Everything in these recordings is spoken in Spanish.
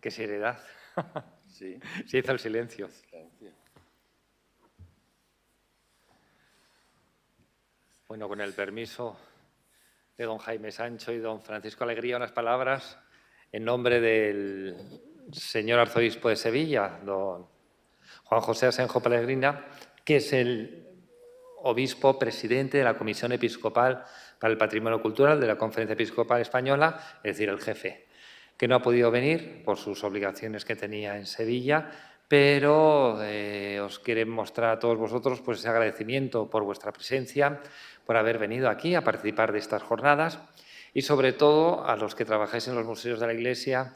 Qué seriedad. Sí. Se hizo el silencio. Bueno, con el permiso de don Jaime Sancho y don Francisco Alegría, unas palabras en nombre del señor arzobispo de Sevilla, don Juan José Asenjo Pellegrina, que es el obispo presidente de la Comisión Episcopal para el Patrimonio Cultural de la Conferencia Episcopal Española, es decir, el jefe, que no ha podido venir por sus obligaciones que tenía en Sevilla, pero os quiere mostrar a todos vosotros pues, ese agradecimiento por vuestra presencia, por haber venido aquí a participar de estas jornadas y, sobre todo, a los que trabajáis en los museos de la Iglesia,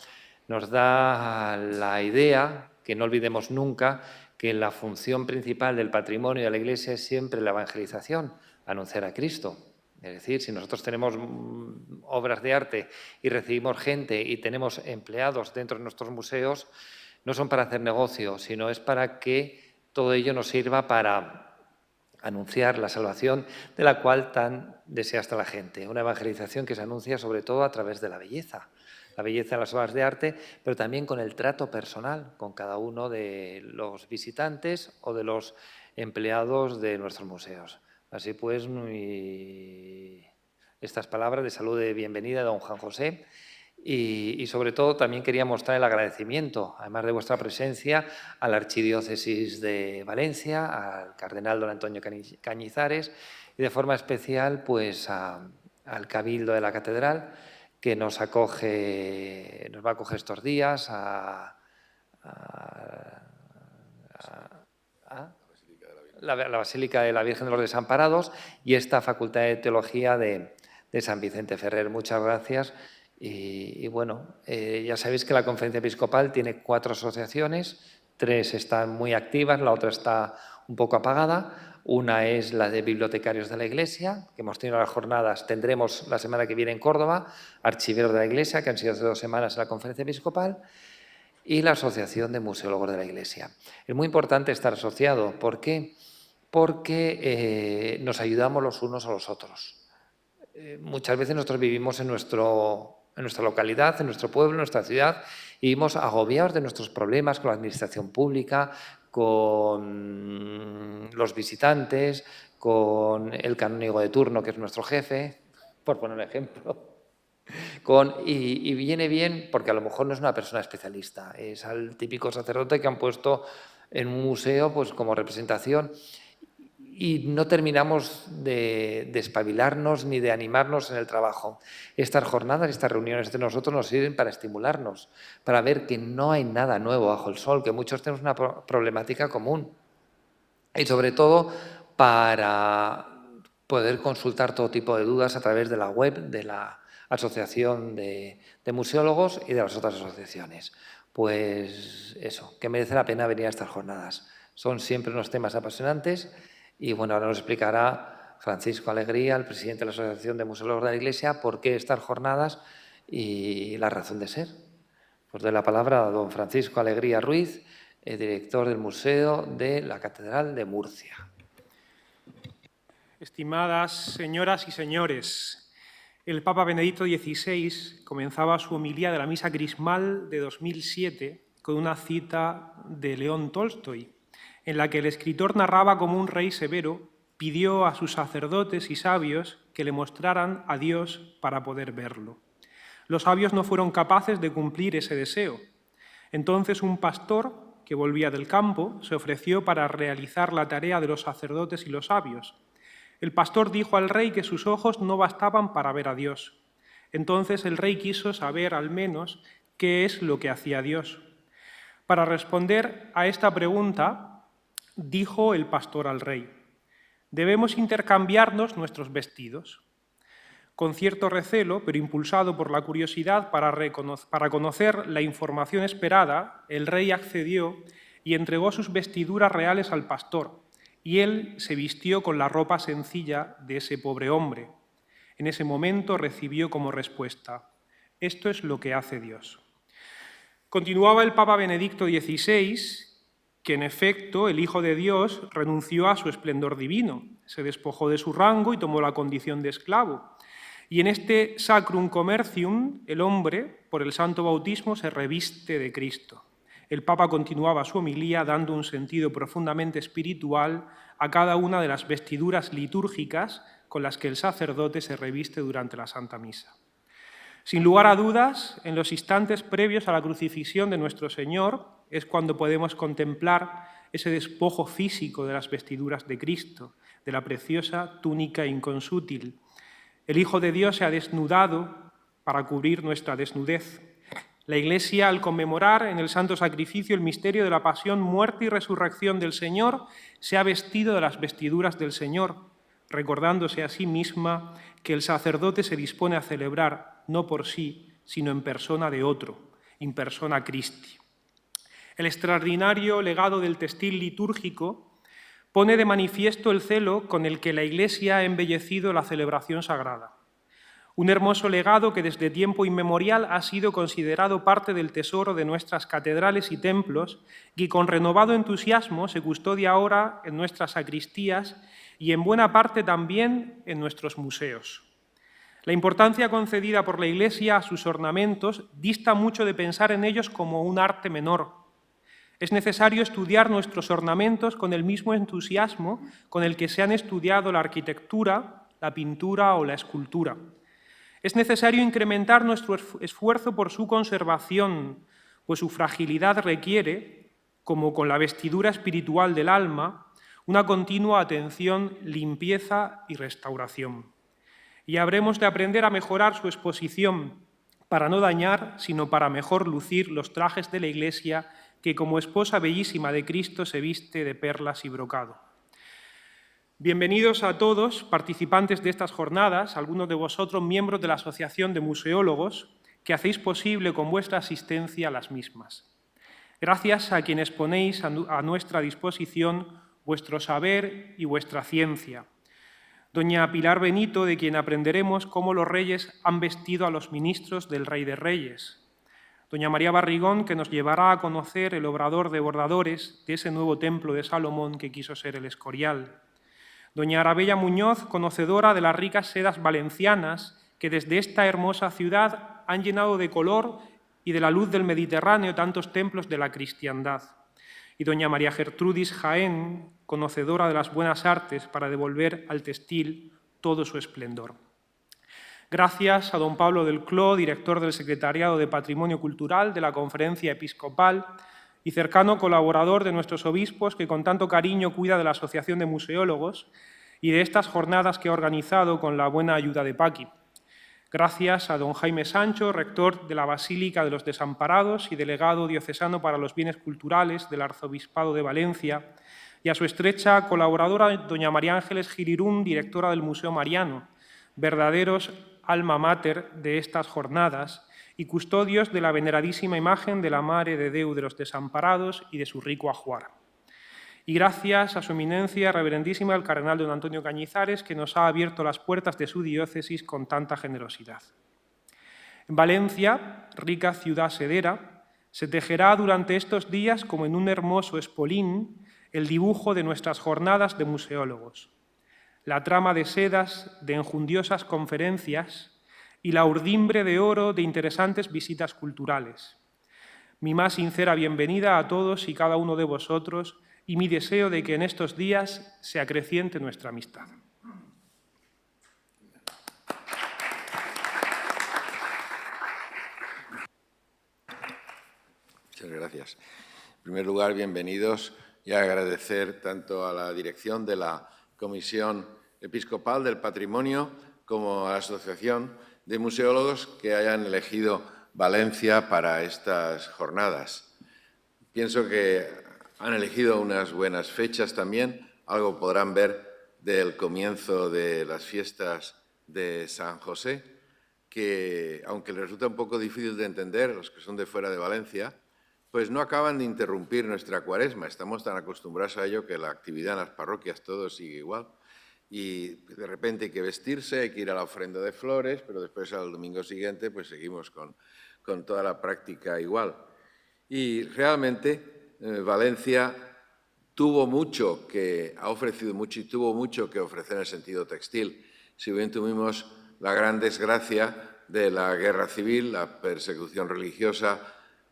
nos da la idea, que no olvidemos nunca, que la función principal del patrimonio de la Iglesia es siempre la evangelización, anunciar a Cristo. Es decir, si nosotros tenemos obras de arte y recibimos gente y tenemos empleados dentro de nuestros museos, no son para hacer negocio, sino es para que todo ello nos sirva para anunciar la salvación de la cual tan desea hasta la gente. Una evangelización que se anuncia sobre todo a través de la belleza de las obras de arte, pero también con el trato personal con cada uno de los visitantes o de los empleados de nuestros museos. Así pues, estas palabras de salud de bienvenida de don Juan José y sobre todo también quería mostrar el agradecimiento, además de vuestra presencia, a la Archidiócesis de Valencia, al cardenal don Antonio Cañizares y de forma especial pues al Cabildo de la Catedral, que nos va a acoger estos días a la Basílica de la Virgen de los Desamparados y esta Facultad de Teología de San Vicente Ferrer. Muchas gracias. Y bueno, ya sabéis que la Conferencia Episcopal tiene 4 asociaciones, 3 están muy activas, la otra está un poco apagada. Una es la de bibliotecarios de la Iglesia, que hemos tenido las jornadas, tendremos la semana que viene en Córdoba, archiveros de la Iglesia, que han sido hace 2 semanas en la Conferencia Episcopal, y la Asociación de Museólogos de la Iglesia. Es muy importante estar asociado. ¿Por qué? Porque nos ayudamos los unos a los otros. Muchas veces nosotros vivimos en nuestra localidad, en nuestro pueblo, en nuestra ciudad, y vivimos agobiados de nuestros problemas con la administración pública, con los visitantes, con el canónigo de turno, que es nuestro jefe, por poner un ejemplo. Y viene bien porque a lo mejor no es una persona especialista, es al típico sacerdote que han puesto en un museo pues, como representación y no terminamos de espabilarnos ni de animarnos en el trabajo. Estas jornadas, estas reuniones entre nosotros nos sirven para estimularnos, para ver que no hay nada nuevo bajo el sol, que muchos tenemos una problemática común y sobre todo para poder consultar todo tipo de dudas a través de la web de la Asociación de Museólogos y de las otras asociaciones. Pues eso, que merece la pena venir a estas jornadas. Son siempre unos temas apasionantes y bueno, ahora nos explicará Francisco Alegría, el presidente de la Asociación de Museólogos de la Iglesia, por qué estas jornadas y la razón de ser. Pues doy la palabra a don Francisco Alegría Ruiz, director del Museo de la Catedral de Murcia. Estimadas señoras y señores, el Papa Benedicto XVI comenzaba su homilía de la Misa Crismal de 2007 con una cita de León Tolstoy, en la que el escritor narraba cómo un rey severo pidió a sus sacerdotes y sabios que le mostraran a Dios para poder verlo. Los sabios no fueron capaces de cumplir ese deseo. Entonces un pastor que volvía del campo se ofreció para realizar la tarea de los sacerdotes y los sabios. El pastor dijo al rey que sus ojos no bastaban para ver a Dios. Entonces el rey quiso saber al menos qué es lo que hacía Dios. Para responder a esta pregunta, dijo el pastor al rey: debemos intercambiarnos nuestros vestidos. Con cierto recelo, pero impulsado por la curiosidad para conocer la información esperada, el rey accedió y entregó sus vestiduras reales al pastor, y él se vistió con la ropa sencilla de ese pobre hombre. En ese momento recibió como respuesta: esto es lo que hace Dios. Continuaba el Papa Benedicto XVI, que en efecto el Hijo de Dios renunció a su esplendor divino, se despojó de su rango y tomó la condición de esclavo. Y en este sacrum commercium, el hombre, por el santo bautismo, se reviste de Cristo. El Papa continuaba su homilía dando un sentido profundamente espiritual a cada una de las vestiduras litúrgicas con las que el sacerdote se reviste durante la Santa Misa. Sin lugar a dudas, en los instantes previos a la crucifixión de nuestro Señor es cuando podemos contemplar ese despojo físico de las vestiduras de Cristo, de la preciosa túnica inconsútil. El Hijo de Dios se ha desnudado para cubrir nuestra desnudez. La Iglesia, al conmemorar en el Santo Sacrificio el misterio de la pasión, muerte y resurrección del Señor, se ha vestido de las vestiduras del Señor, recordándose a sí misma que el sacerdote se dispone a celebrar no por sí, sino en persona de otro, in persona Christi. El extraordinario legado del textil litúrgico pone de manifiesto el celo con el que la Iglesia ha embellecido la celebración sagrada. Un hermoso legado que desde tiempo inmemorial ha sido considerado parte del tesoro de nuestras catedrales y templos y con renovado entusiasmo se custodia ahora en nuestras sacristías y en buena parte también en nuestros museos. La importancia concedida por la Iglesia a sus ornamentos dista mucho de pensar en ellos como un arte menor. Es necesario estudiar nuestros ornamentos con el mismo entusiasmo con el que se han estudiado la arquitectura, la pintura o la escultura. Es necesario incrementar nuestro esfuerzo por su conservación, pues su fragilidad requiere, como con la vestidura espiritual del alma, una continua atención, limpieza y restauración. Y habremos de aprender a mejorar su exposición para no dañar, sino para mejor lucir los trajes de la Iglesia que como esposa bellísima de Cristo se viste de perlas y brocado. Bienvenidos a todos, participantes de estas jornadas, algunos de vosotros miembros de la Asociación de Museólogos, que hacéis posible con vuestra asistencia las mismas. Gracias a quienes ponéis a nuestra disposición vuestro saber y vuestra ciencia. Doña Pilar Benito, de quien aprenderemos cómo los reyes han vestido a los ministros del Rey de Reyes. Doña María Barrigón, que nos llevará a conocer el obrador de bordadores de ese nuevo templo de Salomón que quiso ser el Escorial. Doña Arabella Muñoz, conocedora de las ricas sedas valencianas que desde esta hermosa ciudad han llenado de color y de la luz del Mediterráneo tantos templos de la cristiandad. Y doña María Gertrudis Jaén, conocedora de las buenas artes para devolver al textil todo su esplendor. Gracias a don Pablo del Cló, director del Secretariado de Patrimonio Cultural de la Conferencia Episcopal y cercano colaborador de nuestros obispos que con tanto cariño cuida de la Asociación de Museólogos y de estas jornadas que ha organizado con la buena ayuda de Paqui. Gracias a don Jaime Sancho, rector de la Basílica de los Desamparados y delegado diocesano para los bienes culturales del Arzobispado de Valencia, y a su estrecha colaboradora doña María Ángeles Girirún, directora del Museo Mariano, verdaderos alma mater de estas jornadas y custodios de la veneradísima imagen de la Mare de Déu de los Desamparados y de su rico ajuar. Y gracias a su eminencia reverendísima el cardenal don Antonio Cañizares, que nos ha abierto las puertas de su diócesis con tanta generosidad. En Valencia, rica ciudad sedera, se tejerá durante estos días, como en un hermoso espolín, el dibujo de nuestras jornadas de museólogos. La trama de sedas, de enjundiosas conferencias y la urdimbre de oro de interesantes visitas culturales. Mi más sincera bienvenida a todos y cada uno de vosotros y mi deseo de que en estos días se acreciente nuestra amistad. Muchas gracias. En primer lugar, bienvenidos y agradecer tanto a la dirección de la Comisión Episcopal del Patrimonio como a la Asociación de Museólogos que hayan elegido Valencia para estas jornadas. Pienso que han elegido unas buenas fechas también, algo podrán ver del comienzo de las fiestas de San José, que, aunque les resulta un poco difícil de entender, los que son de fuera de Valencia, pues no acaban de interrumpir nuestra Cuaresma. Estamos tan acostumbrados a ello que la actividad en las parroquias todo sigue igual. Y de repente hay que vestirse, hay que ir a la ofrenda de flores, pero después al domingo siguiente pues seguimos con toda la práctica igual. Y realmente Valencia tuvo mucho que, ha ofrecido mucho y tuvo mucho que ofrecer en el sentido textil. Si bien tuvimos la gran desgracia de la guerra civil, la persecución religiosa,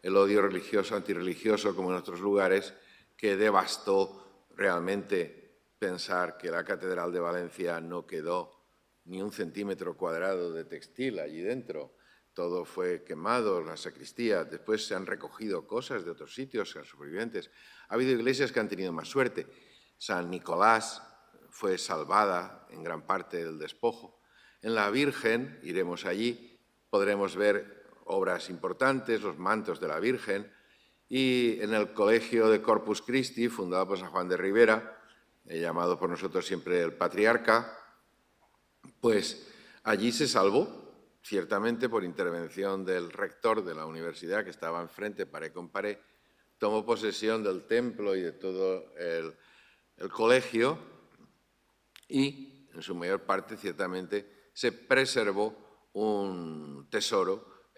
el odio religioso, antirreligioso, como en otros lugares, que devastó realmente pensar que la Catedral de Valencia no quedó ni un centímetro cuadrado de textil allí dentro. Todo fue quemado, la sacristía. Después se han recogido cosas de otros sitios, supervivientes. Ha habido iglesias que han tenido más suerte. San Nicolás fue salvada en gran parte del despojo. En la Virgen, iremos allí, podremos ver obras importantes, los mantos de la Virgen, y en el Colegio de Corpus Christi, fundado por San Juan de Ribera, llamado por nosotros siempre el Patriarca, pues allí se salvó, ciertamente por intervención del rector de la universidad, que estaba enfrente, paré con paré, tomó posesión del templo y de todo el colegio y, en su mayor parte, ciertamente, se preservó un tesoro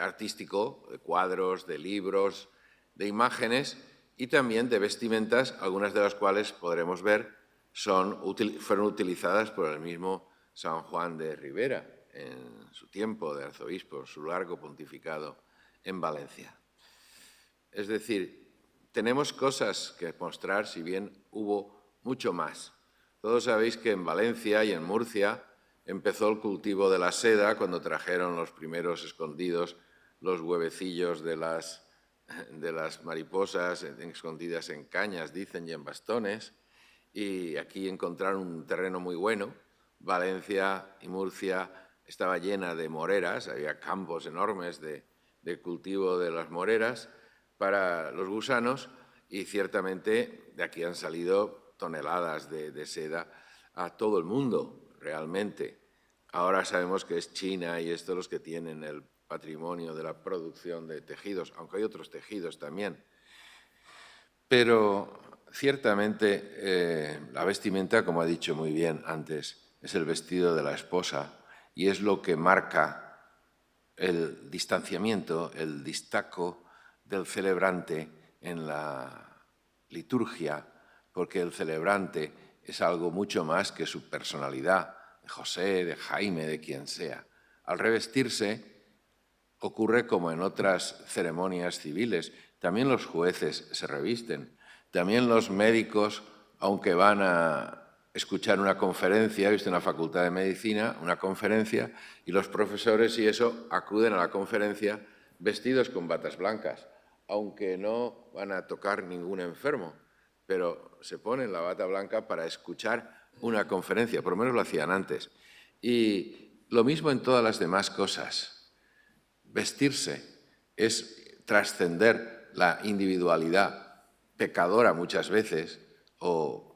artístico de cuadros, de libros, de imágenes y también de vestimentas, algunas de las cuales podremos ver fueron utilizadas por el mismo San Juan de Ribera en su tiempo de arzobispo, su largo pontificado en Valencia. Es decir, tenemos cosas que mostrar, si bien hubo mucho más. Todos sabéis que en Valencia y en Murcia empezó el cultivo de la seda cuando trajeron los primeros escondidos los huevecillos de las mariposas escondidas en cañas, dicen, y en bastones, y aquí encontraron un terreno muy bueno. Valencia y Murcia estaba llena de moreras, había campos enormes de cultivo de las moreras para los gusanos y ciertamente de aquí han salido toneladas de seda a todo el mundo, realmente. Ahora sabemos que es China y estos los que tienen el patrimonio de la producción de tejidos, aunque hay otros tejidos también. Pero ciertamente la vestimenta, como ha dicho muy bien antes, es el vestido de la esposa y es lo que marca el distanciamiento, el distaco del celebrante en la liturgia, porque el celebrante es algo mucho más que su personalidad, de José, de Jaime, de quien sea. Al revestirse ocurre como en otras ceremonias civiles. También los jueces se revisten, también los médicos, aunque van a escuchar una conferencia, he visto en la Facultad de Medicina, una conferencia, y los profesores y eso acuden a la conferencia vestidos con batas blancas, aunque no van a tocar ningún enfermo, pero se ponen la bata blanca para escuchar una conferencia, por lo menos lo hacían antes. Y lo mismo en todas las demás cosas. Vestirse es trascender la individualidad pecadora muchas veces o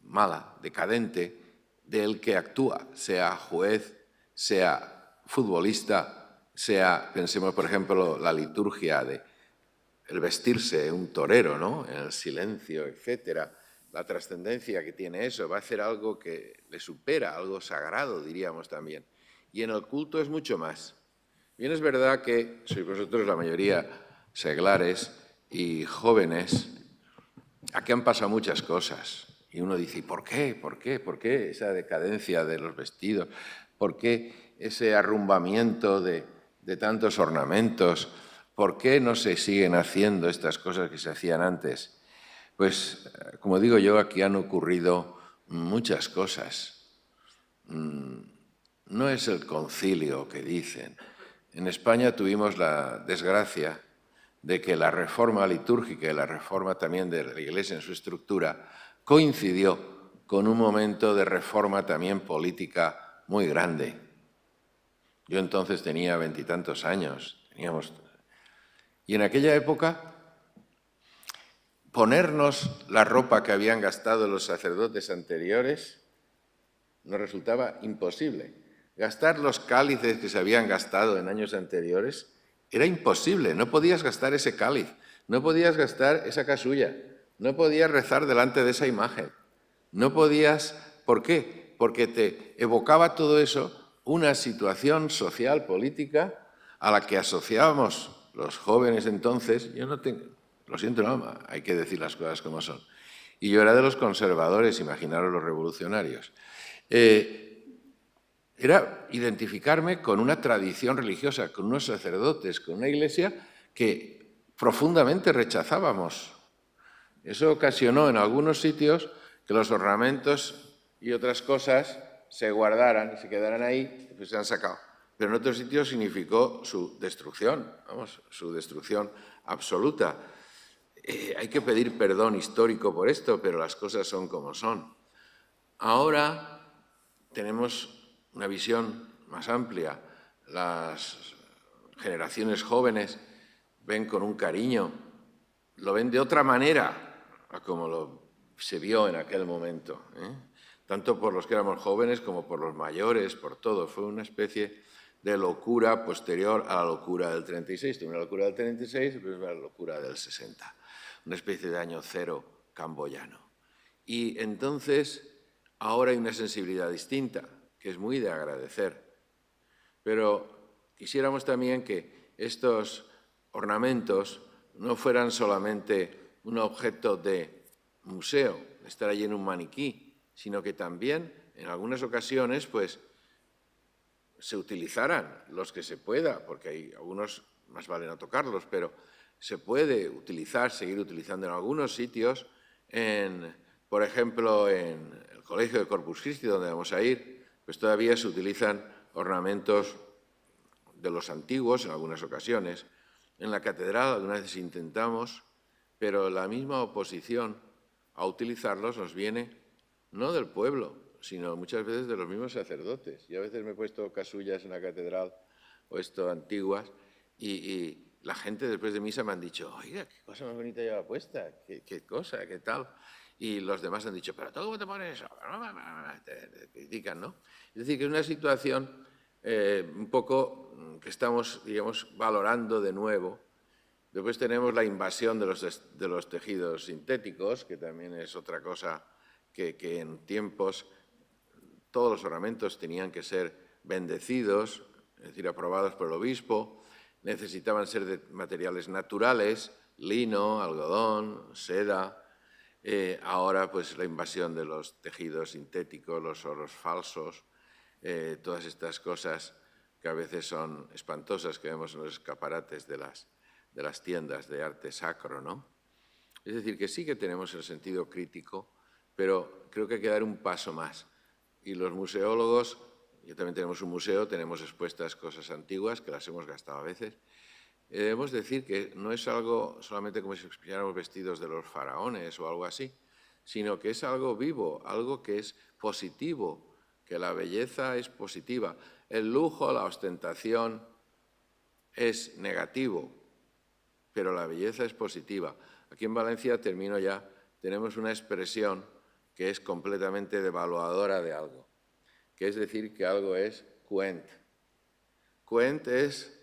mala, decadente, del que actúa, sea juez, sea futbolista, sea, pensemos por ejemplo, la liturgia de el vestirse, un torero, ¿no? En el silencio, etcétera. La trascendencia que tiene eso va a hacer algo que le supera, algo sagrado, diríamos también. Y en el culto es mucho más. Bien, es verdad que sois vosotros la mayoría seglares y jóvenes. Aquí han pasado muchas cosas. Y uno dice, ¿y por qué? ¿Por qué? ¿Por qué esa decadencia de los vestidos? ¿Por qué ese arrumbamiento de tantos ornamentos? ¿Por qué no se siguen haciendo estas cosas que se hacían antes? Pues, como digo yo, aquí han ocurrido muchas cosas. No es el concilio que dicen. En España tuvimos la desgracia de que la reforma litúrgica y la reforma también de la Iglesia en su estructura coincidió con un momento de reforma también política muy grande. Yo entonces tenía 20 y tantos años, y en aquella época ponernos la ropa que habían gastado los sacerdotes anteriores nos resultaba imposible. Gastar los cálices que se habían gastado en años anteriores era imposible, no podías gastar ese cáliz, no podías gastar esa casulla, no podías rezar delante de esa imagen, no podías... ¿Por qué? Porque te evocaba todo eso una situación social, política, a la que asociábamos los jóvenes entonces. Yo no tengo... Lo siento, no, hay que decir las cosas como son. Y yo era de los conservadores, imaginaros los revolucionarios. era identificarme con una tradición religiosa, con unos sacerdotes, con una iglesia que profundamente rechazábamos. Eso ocasionó en algunos sitios que los ornamentos y otras cosas se guardaran y se quedaran ahí y pues se han sacado. Pero en otros sitios significó su destrucción, vamos, su destrucción absoluta. Hay que pedir perdón histórico por esto, pero las cosas son como son. Ahora tenemos una visión más amplia. Las generaciones jóvenes ven con un cariño, lo ven de otra manera a como se vio en aquel momento, tanto por los que éramos jóvenes como por los mayores, por todo. Fue una especie de locura posterior a la locura del 36. Tuve una locura del 36 y después una locura del 60. Una especie de año cero camboyano. Y entonces ahora hay una sensibilidad distinta, que es muy de agradecer. Pero quisiéramos también que estos ornamentos no fueran solamente un objeto de museo, estar allí en un maniquí, sino que también en algunas ocasiones pues, se utilizaran los que se pueda, porque hay algunos más vale no tocarlos, pero se puede utilizar, seguir utilizando en algunos sitios, por ejemplo, en el Colegio de Corpus Christi, donde vamos a ir, pues todavía se utilizan ornamentos de los antiguos en algunas ocasiones. En la catedral algunas veces intentamos, pero la misma oposición a utilizarlos nos viene no del pueblo, sino muchas veces de los mismos sacerdotes. Yo a veces me he puesto casullas en la catedral o esto antiguas y la gente después de misa me han dicho, oiga, qué cosa más bonita lleva puesta, qué cosa, qué tal. Y los demás han dicho, pero ¿tú cómo te pones eso? Te critican, ¿no? Es decir, que es una situación un poco que estamos, digamos, valorando de nuevo. Después tenemos la invasión de los tejidos sintéticos, que también es otra cosa que en tiempos todos los ornamentos tenían que ser bendecidos, es decir, aprobados por el obispo, necesitaban ser de materiales naturales, lino, algodón, seda. Ahora, pues, la invasión de los tejidos sintéticos, los oros falsos, todas estas cosas que a veces son espantosas que vemos en los escaparates de las tiendas de arte sacro, ¿no? Es decir, que sí que tenemos el sentido crítico, pero creo que hay que dar un paso más. Y los museólogos, yo también tenemos un museo, tenemos expuestas cosas antiguas que las hemos gastado a veces. Debemos decir que no es algo solamente como si explicáramos vestidos de los faraones o algo así, sino que es algo vivo, algo que es positivo, que la belleza es positiva. El lujo, la ostentación es negativo, pero la belleza es positiva. Aquí en Valencia, termino ya, tenemos una expresión que es completamente devaluadora de algo, que es decir que algo es cuent. Cuent es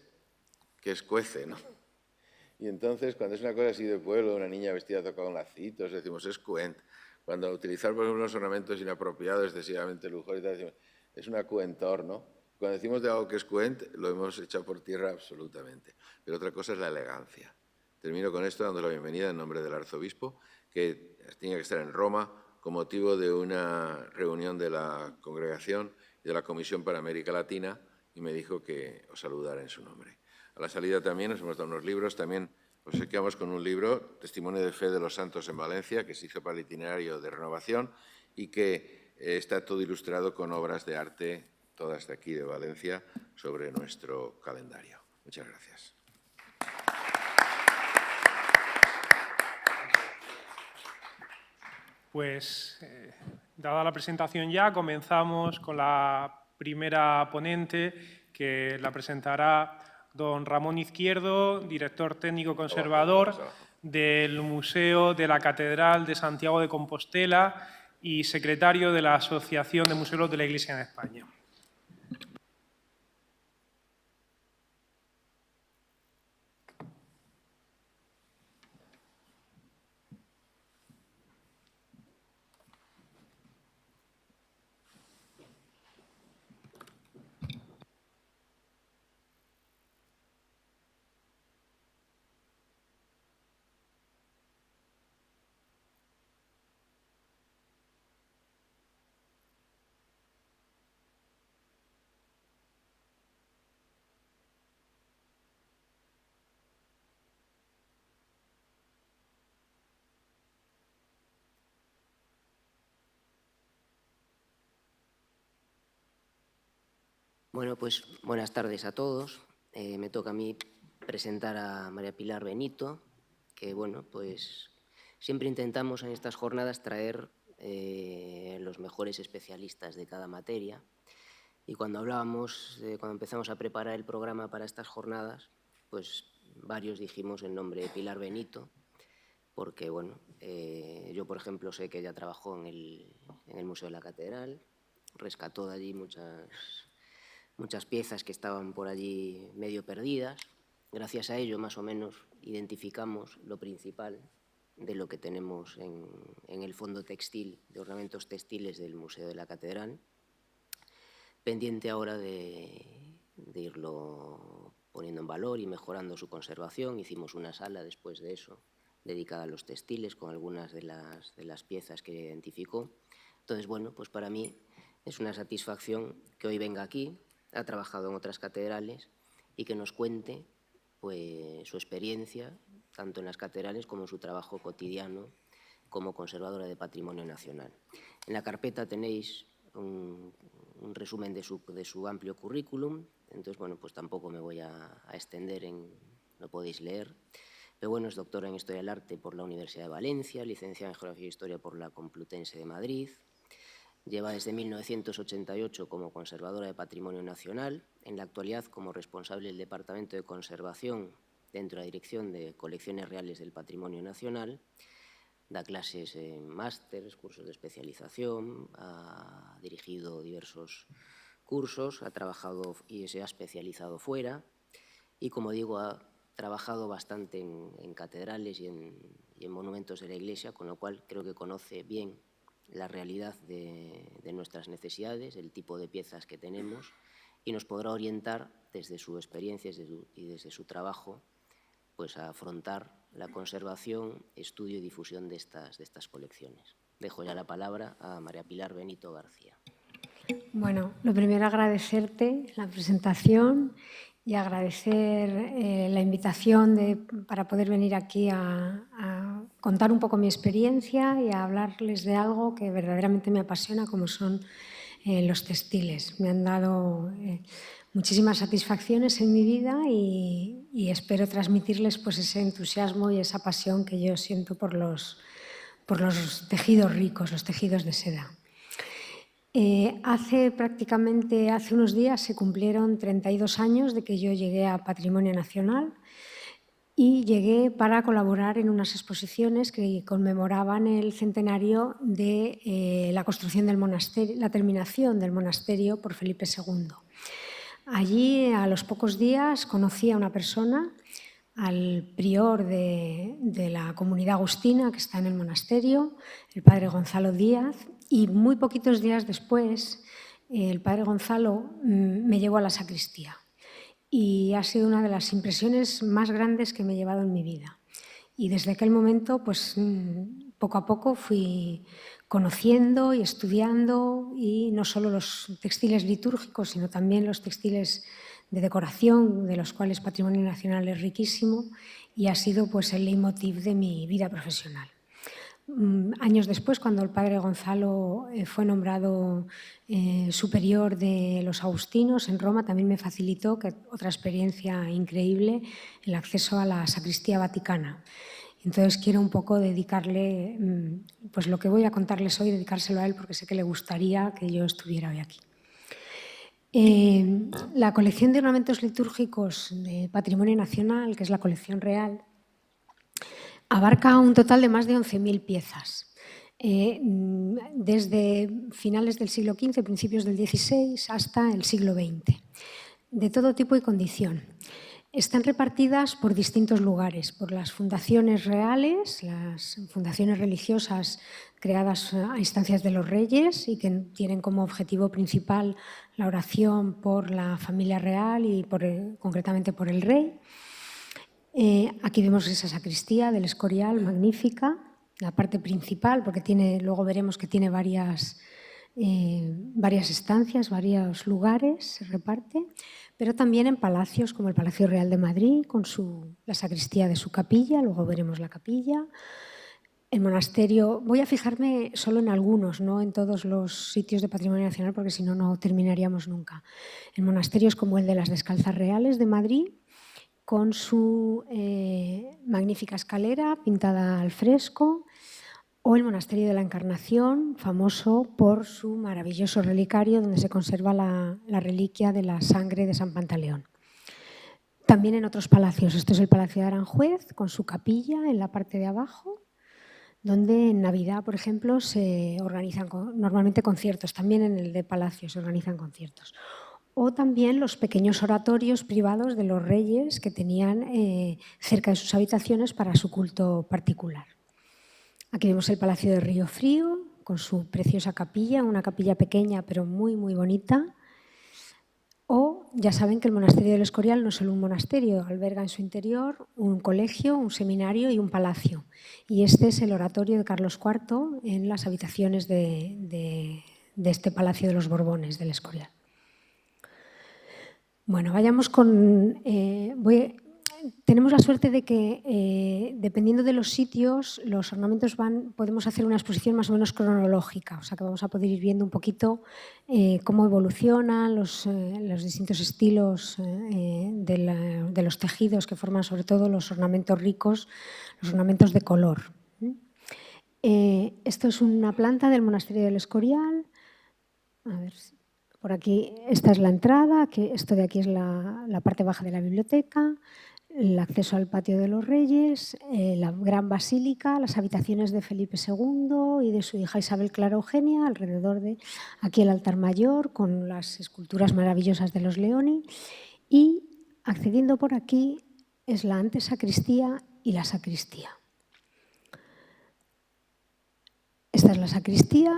que escuece, ¿no? Y entonces, cuando es una cosa así de pueblo, una niña vestida toca con lacitos, decimos es cuent. Cuando utilizar, por ejemplo, unos ornamentos inapropiados, excesivamente lujosos, decimos, es una cuentor, ¿no? Cuando decimos de algo que es cuent, lo hemos echado por tierra absolutamente. Pero otra cosa es la elegancia. Termino con esto dando la bienvenida en nombre del arzobispo, que tenía que estar en Roma con motivo de una reunión de la congregación y de la Comisión para América Latina, y me dijo que os saludara en su nombre. A la salida también nos hemos dado unos libros, también os obsequiamos con un libro, Testimonio de Fe de los Santos en Valencia, que se hizo para el itinerario de renovación y que está todo ilustrado con obras de arte, todas de aquí de Valencia, sobre nuestro calendario. Muchas gracias. Pues, dada la presentación ya, comenzamos con la primera ponente, que la presentará don Ramón Izquierdo, director técnico conservador del Museo de la Catedral de Santiago de Compostela y secretario de la Asociación de Museólogos de la Iglesia en España. Bueno, pues buenas tardes a todos. Me toca a mí presentar a María Pilar Benito, que bueno, pues siempre intentamos en estas jornadas traer los mejores especialistas de cada materia. Y cuando cuando empezamos a preparar el programa para estas jornadas, pues varios dijimos el nombre de Pilar Benito, porque bueno, yo por ejemplo sé que ella trabajó en el Museo de la Catedral, rescató de allí muchas piezas que estaban por allí medio perdidas. Gracias a ello, más o menos, identificamos lo principal de lo que tenemos en el fondo textil, de ornamentos textiles del Museo de la Catedral, pendiente ahora de irlo poniendo en valor y mejorando su conservación. Hicimos una sala después de eso, dedicada a los textiles, con algunas de las piezas que identificó. Entonces, bueno, pues para mí es una satisfacción que hoy venga aquí. Ha trabajado en otras catedrales y que nos cuente pues, su experiencia, tanto en las catedrales como en su trabajo cotidiano como conservadora de patrimonio nacional. En la carpeta tenéis un resumen de su amplio currículum, entonces, bueno, pues tampoco me voy a extender lo podéis leer. Pero bueno, es doctora en Historia del Arte por la Universidad de Valencia, licenciada en Geografía e Historia por la Complutense de Madrid. Lleva desde 1988 como conservadora de Patrimonio Nacional, en la actualidad como responsable del Departamento de Conservación dentro de la Dirección de Colecciones Reales del Patrimonio Nacional. Da clases en másteres, cursos de especialización, ha dirigido diversos cursos, ha trabajado y se ha especializado fuera y, como digo, ha trabajado bastante en catedrales y en monumentos de la Iglesia, con lo cual creo que conoce bien la realidad de nuestras necesidades, el tipo de piezas que tenemos, y nos podrá orientar desde su experiencia y desde su trabajo pues, a afrontar la conservación, estudio y difusión de estas colecciones. Dejo ya la palabra a María Pilar Benito García. Bueno, lo primero agradecerte la presentación y agradecer la invitación para poder venir aquí a contar un poco mi experiencia y a hablarles de algo que verdaderamente me apasiona, como son los textiles. Me han dado muchísimas satisfacciones en mi vida y espero transmitirles pues, ese entusiasmo y esa pasión que yo siento por los tejidos ricos, los tejidos de seda. Hace unos días se cumplieron 32 años de que yo llegué a Patrimonio Nacional y llegué para colaborar en unas exposiciones que conmemoraban el centenario de la construcción del monasterio, la terminación del monasterio por Felipe II. Allí, a los pocos días, conocí a una persona, al prior de la comunidad agustina que está en el monasterio, el padre Gonzalo Díaz, y muy poquitos días después el padre Gonzalo me llevó a la sacristía y ha sido una de las impresiones más grandes que me he llevado en mi vida. Y desde aquel momento, pues poco a poco fui conociendo y estudiando y no solo los textiles litúrgicos, sino también los textiles de decoración, de los cuales Patrimonio Nacional es riquísimo, y ha sido pues, el leitmotiv de mi vida profesional. Años después, cuando el padre Gonzalo fue nombrado superior de los agustinos en Roma, también me facilitó, que otra experiencia increíble, el acceso a la sacristía vaticana. Entonces quiero un poco dedicarle, pues lo que voy a contarles hoy, dedicárselo a él porque sé que le gustaría que yo estuviera hoy aquí. La colección de ornamentos litúrgicos de Patrimonio Nacional, que es la colección real, abarca un total de más de 11.000 piezas, desde finales del siglo XV, principios del XVI, hasta el siglo XX, de todo tipo y condición. Están repartidas por distintos lugares, por las fundaciones reales, las fundaciones religiosas creadas a instancias de los reyes y que tienen como objetivo principal la oración por la familia real y concretamente por el rey. Aquí vemos esa sacristía del Escorial, magnífica, la parte principal, porque luego veremos que tiene varias estancias, varios lugares, se reparte, pero también en palacios como el Palacio Real de Madrid, con la sacristía de su capilla, luego veremos la capilla, El monasterio, voy a fijarme solo en algunos, no en todos los sitios de Patrimonio Nacional, porque si no, no terminaríamos nunca. El monasterio es como el de las Descalzas Reales de Madrid, con su magnífica escalera pintada al fresco, o el Monasterio de la Encarnación, famoso por su maravilloso relicario donde se conserva la reliquia de la sangre de San Pantaleón. También en otros palacios. Esto es el Palacio de Aranjuez, con su capilla en la parte de abajo, donde en Navidad, por ejemplo, se organizan normalmente conciertos. También en el de Palacio se organizan conciertos. O también los pequeños oratorios privados de los reyes que tenían cerca de sus habitaciones para su culto particular. Aquí vemos el Palacio de Río Frío, con su preciosa capilla, una capilla pequeña pero muy, muy bonita. O ya saben que el Monasterio del Escorial no es solo un monasterio, alberga en su interior un colegio, un seminario y un palacio. Y este es el oratorio de Carlos IV en las habitaciones de este Palacio de los Borbones del Escorial. Bueno, vayamos con... tenemos la suerte de que, dependiendo de los sitios, los ornamentos podemos hacer una exposición más o menos cronológica, o sea que vamos a poder ir viendo un poquito cómo evolucionan los distintos estilos de los tejidos que forman sobre todo los ornamentos ricos, los ornamentos de color. Esto es una planta del Monasterio del Escorial. A ver, por aquí, esta es la entrada, esto de aquí es la parte baja de la biblioteca, el acceso al patio de los Reyes, la gran basílica, las habitaciones de Felipe II y de su hija Isabel Clara Eugenia, alrededor de aquí el altar mayor con las esculturas maravillosas de los Leoni, y accediendo por aquí es la antesacristía y la sacristía. Esta es la sacristía.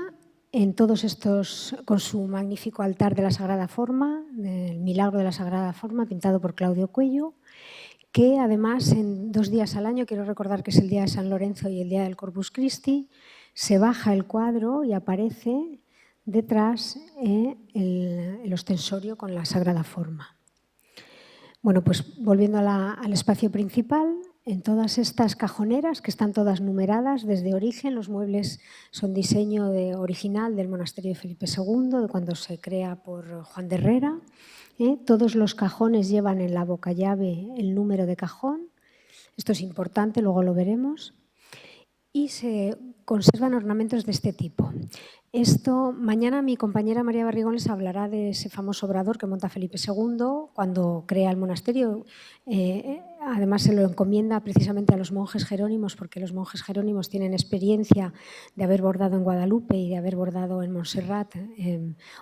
En todos estos, con su magnífico altar de la Sagrada Forma, del Milagro de la Sagrada Forma, pintado por Claudio Cuello, que además en 2 días al año, quiero recordar que es el día de San Lorenzo y el día del Corpus Christi, se baja el cuadro y aparece detrás el ostensorio con la Sagrada Forma. Bueno, pues volviendo al espacio principal, en todas estas cajoneras, que están todas numeradas desde origen, los muebles son diseño original del monasterio de Felipe II, de cuando se crea por Juan de Herrera. Todos los cajones llevan en la boca llave el número de cajón. Esto es importante, luego lo veremos. Y se conservan ornamentos de este tipo. Mañana mi compañera María Barrigón les hablará de ese famoso obrador que monta Felipe II cuando crea el monasterio. Además se lo encomienda precisamente a los monjes jerónimos, porque los monjes jerónimos tienen experiencia de haber bordado en Guadalupe y de haber bordado en Montserrat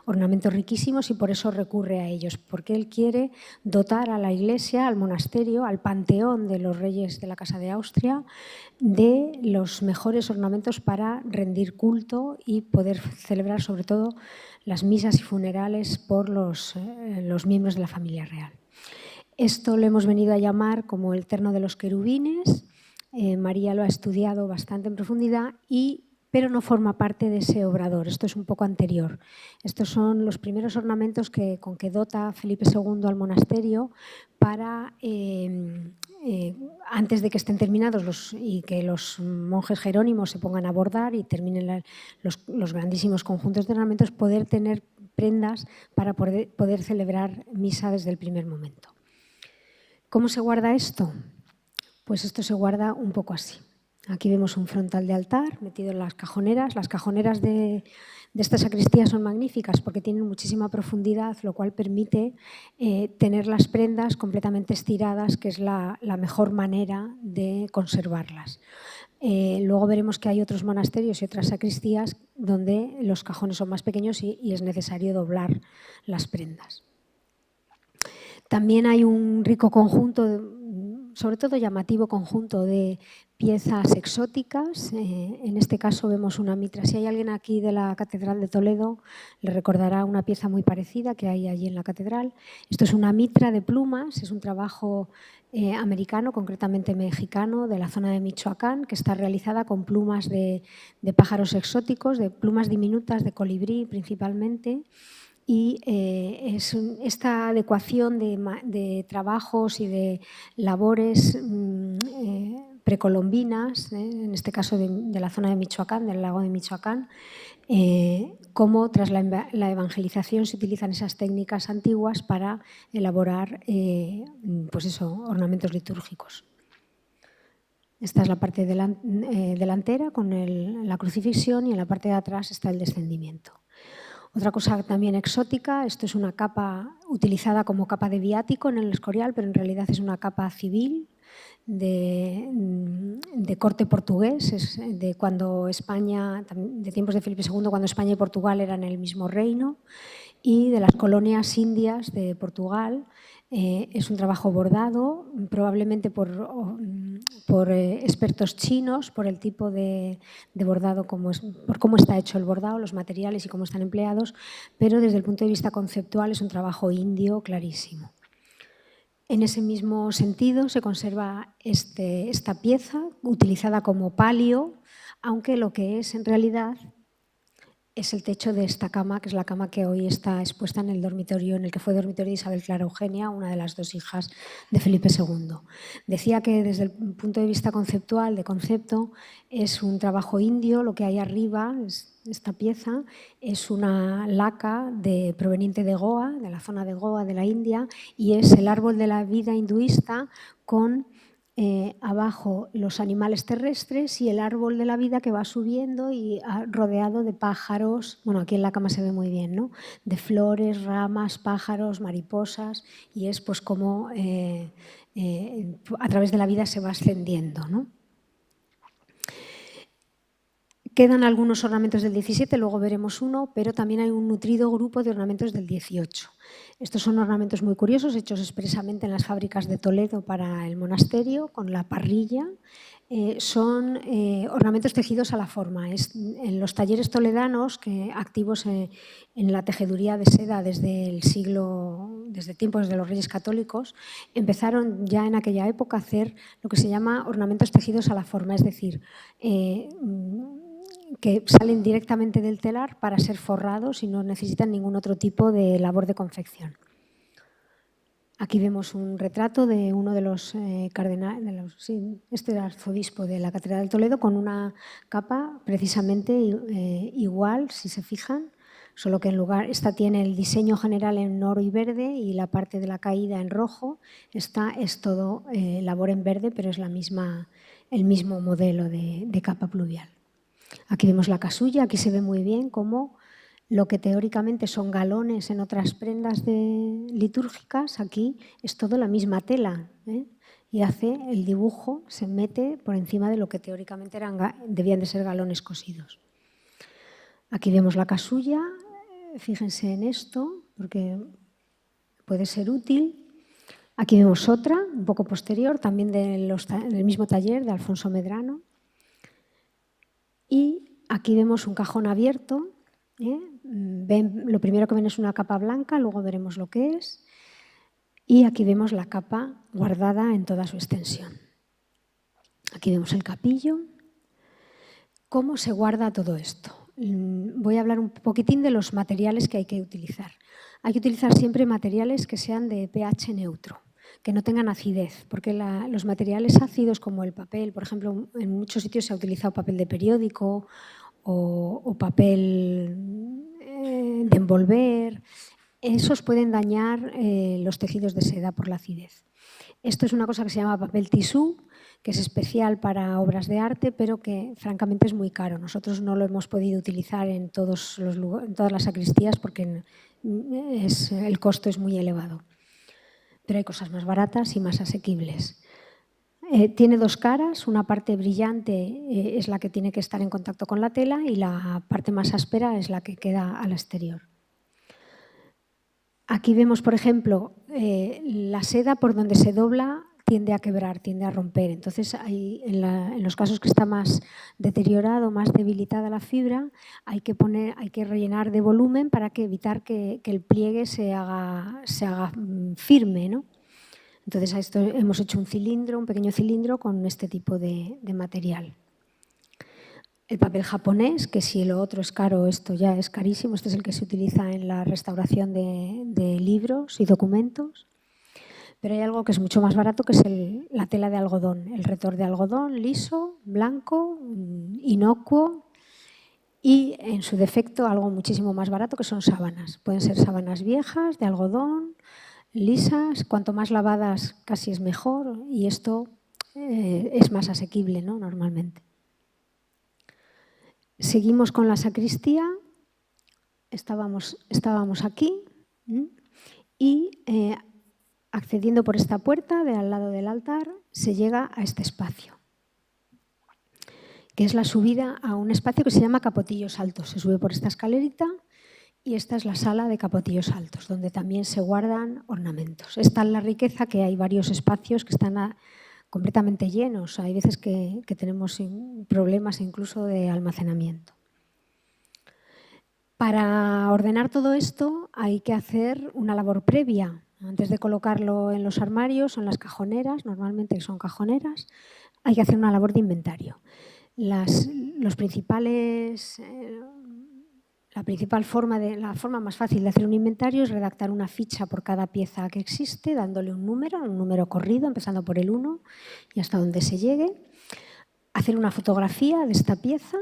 ornamentos riquísimos, y por eso recurre a ellos, porque él quiere dotar a la iglesia, al monasterio, al panteón de los reyes de la Casa de Austria, de los mejores ornamentos para rendir culto y poder celebrar sobre todo las misas y funerales por los miembros de la familia real. Esto lo hemos venido a llamar como el terno de los querubines. María lo ha estudiado bastante en profundidad, pero no forma parte de ese obrador. Esto es un poco anterior. Estos son los primeros ornamentos con que dota Felipe II al monasterio para, antes de que estén terminados y que los monjes jerónimos se pongan a bordar y terminen los grandísimos conjuntos de ornamentos, poder tener prendas para poder celebrar misa desde el primer momento. ¿Cómo se guarda esto? Pues esto se guarda un poco así. Aquí vemos un frontal de altar metido en las cajoneras. Las cajoneras de esta sacristía son magníficas porque tienen muchísima profundidad, lo cual permite tener las prendas completamente estiradas, que es la mejor manera de conservarlas. Luego veremos que hay otros monasterios y otras sacristías donde los cajones son más pequeños y es necesario doblar las prendas. También hay un rico conjunto, sobre todo llamativo conjunto de piezas exóticas. En este caso vemos una mitra. Si hay alguien aquí de la Catedral de Toledo, le recordará una pieza muy parecida que hay allí en la catedral. Esto es una mitra de plumas, es un trabajo americano, concretamente mexicano, de la zona de Michoacán, que está realizada con plumas de pájaros exóticos, de plumas diminutas de colibrí principalmente. Y esta adecuación de trabajos y de labores precolombinas, en este caso de la zona de Michoacán, del lago de Michoacán, cómo tras la evangelización se utilizan esas técnicas antiguas para elaborar ornamentos litúrgicos. Esta es la parte delantera con la crucifixión y en la parte de atrás está el descendimiento. Otra cosa también exótica, esto es una capa utilizada como capa de viático en el Escorial, pero en realidad es una capa civil de corte portugués, es de cuando España, de tiempos de Felipe II, cuando España y Portugal eran el mismo reino, y de las colonias indias de Portugal. Es un trabajo bordado, probablemente por expertos chinos, por el tipo de bordado, por cómo está hecho el bordado, los materiales y cómo están empleados, pero desde el punto de vista conceptual es un trabajo indio clarísimo. En ese mismo sentido se conserva esta pieza utilizada como palio, aunque lo que es en realidad es el techo de esta cama, que es la cama que hoy está expuesta en el dormitorio, en el que fue dormitorio de Isabel Clara Eugenia, una de las dos hijas de Felipe II. Decía que desde el punto de vista conceptual, de concepto, es un trabajo indio. Lo que hay arriba, esta pieza, es una laca proveniente de Goa, de la zona de Goa de la India, y es el árbol de la vida hinduista con abajo los animales terrestres y el árbol de la vida que va subiendo y rodeado de pájaros. Bueno, aquí en la cama se ve muy bien, ¿no? De flores, ramas, pájaros, mariposas, y es pues como a través de la vida se va ascendiendo, ¿no? Quedan algunos ornamentos del 17, luego veremos uno, pero también hay un nutrido grupo de ornamentos del 18. Estos son ornamentos muy curiosos, hechos expresamente en las fábricas de Toledo para el monasterio, con la parrilla. Son ornamentos tejidos a la forma. En los talleres toledanos, activos en la tejeduría de seda desde tiempos de los Reyes Católicos, empezaron ya en aquella época a hacer lo que se llama ornamentos tejidos a la forma, es decir, que salen directamente del telar para ser forrados y no necesitan ningún otro tipo de labor de confección. Aquí vemos un retrato de uno de los cardenales, este era arzobispo de la Catedral de Toledo, con una capa precisamente igual, si se fijan, solo que esta tiene el diseño general en oro y verde y la parte de la caída en rojo. Esta es todo labor en verde, pero es el mismo modelo de capa pluvial. Aquí vemos la casulla, aquí se ve muy bien cómo lo que teóricamente son galones en otras prendas litúrgicas, aquí es todo la misma tela, y hace el dibujo, se mete por encima de lo que teóricamente debían de ser galones cosidos. Aquí vemos la casulla, fíjense en esto, porque puede ser útil. Aquí vemos otra, un poco posterior, también del mismo taller de Alfonso Medrano. Y aquí vemos un cajón abierto. Lo primero que ven es una capa blanca, luego veremos lo que es. Y aquí vemos la capa guardada en toda su extensión. Aquí vemos el capillo. ¿Cómo se guarda todo esto? Voy a hablar un poquitín de los materiales que hay que utilizar. Hay que utilizar siempre materiales que sean de pH neutro, que no tengan acidez, porque los materiales ácidos como el papel, por ejemplo, en muchos sitios se ha utilizado papel de periódico o papel de envolver, esos pueden dañar los tejidos de seda por la acidez. Esto es una cosa que se llama papel tisú, que es especial para obras de arte, pero que francamente es muy caro. Nosotros no lo hemos podido utilizar en todas las sacristías porque el costo es muy elevado. Pero hay cosas más baratas y más asequibles. Tiene dos caras, una parte brillante es la que tiene que estar en contacto con la tela y la parte más áspera es la que queda al exterior. Aquí vemos, por ejemplo, la seda por donde se dobla tiende a quebrar, tiende a romper. Entonces, en los casos que está más deteriorado, más debilitada la fibra, hay que rellenar de volumen para evitar que el pliegue se haga firme, ¿no? Entonces, a esto hemos hecho un pequeño cilindro con este tipo de material. El papel japonés, que si lo otro es caro, esto ya es carísimo. Este es el que se utiliza en la restauración de libros y documentos. pero hay algo que es mucho más barato, que es la tela de algodón, el retor de algodón liso, blanco, inocuo y, en su defecto, algo muchísimo más barato, que son sábanas. Pueden ser sábanas viejas, de algodón, lisas, cuanto más lavadas casi es mejor, y esto es más asequible, ¿no? Normalmente. Seguimos con la sacristía. Estábamos aquí y accediendo por esta puerta de al lado del altar se llega a este espacio, que es la subida a un espacio que se llama Capotillos Altos. Se sube por esta escalerita y esta es la sala de Capotillos Altos, donde también se guardan ornamentos. Es tal la riqueza que hay varios espacios que están completamente llenos. Hay veces que tenemos problemas incluso de almacenamiento. Para ordenar todo esto hay que hacer una labor previa. Antes de colocarlo en los armarios o en las cajoneras, normalmente son cajoneras, hay que hacer una labor de inventario. La forma más fácil de hacer un inventario es redactar una ficha por cada pieza que existe, dándole un número corrido, empezando por el 1 y hasta donde se llegue. Hacer una fotografía de esta pieza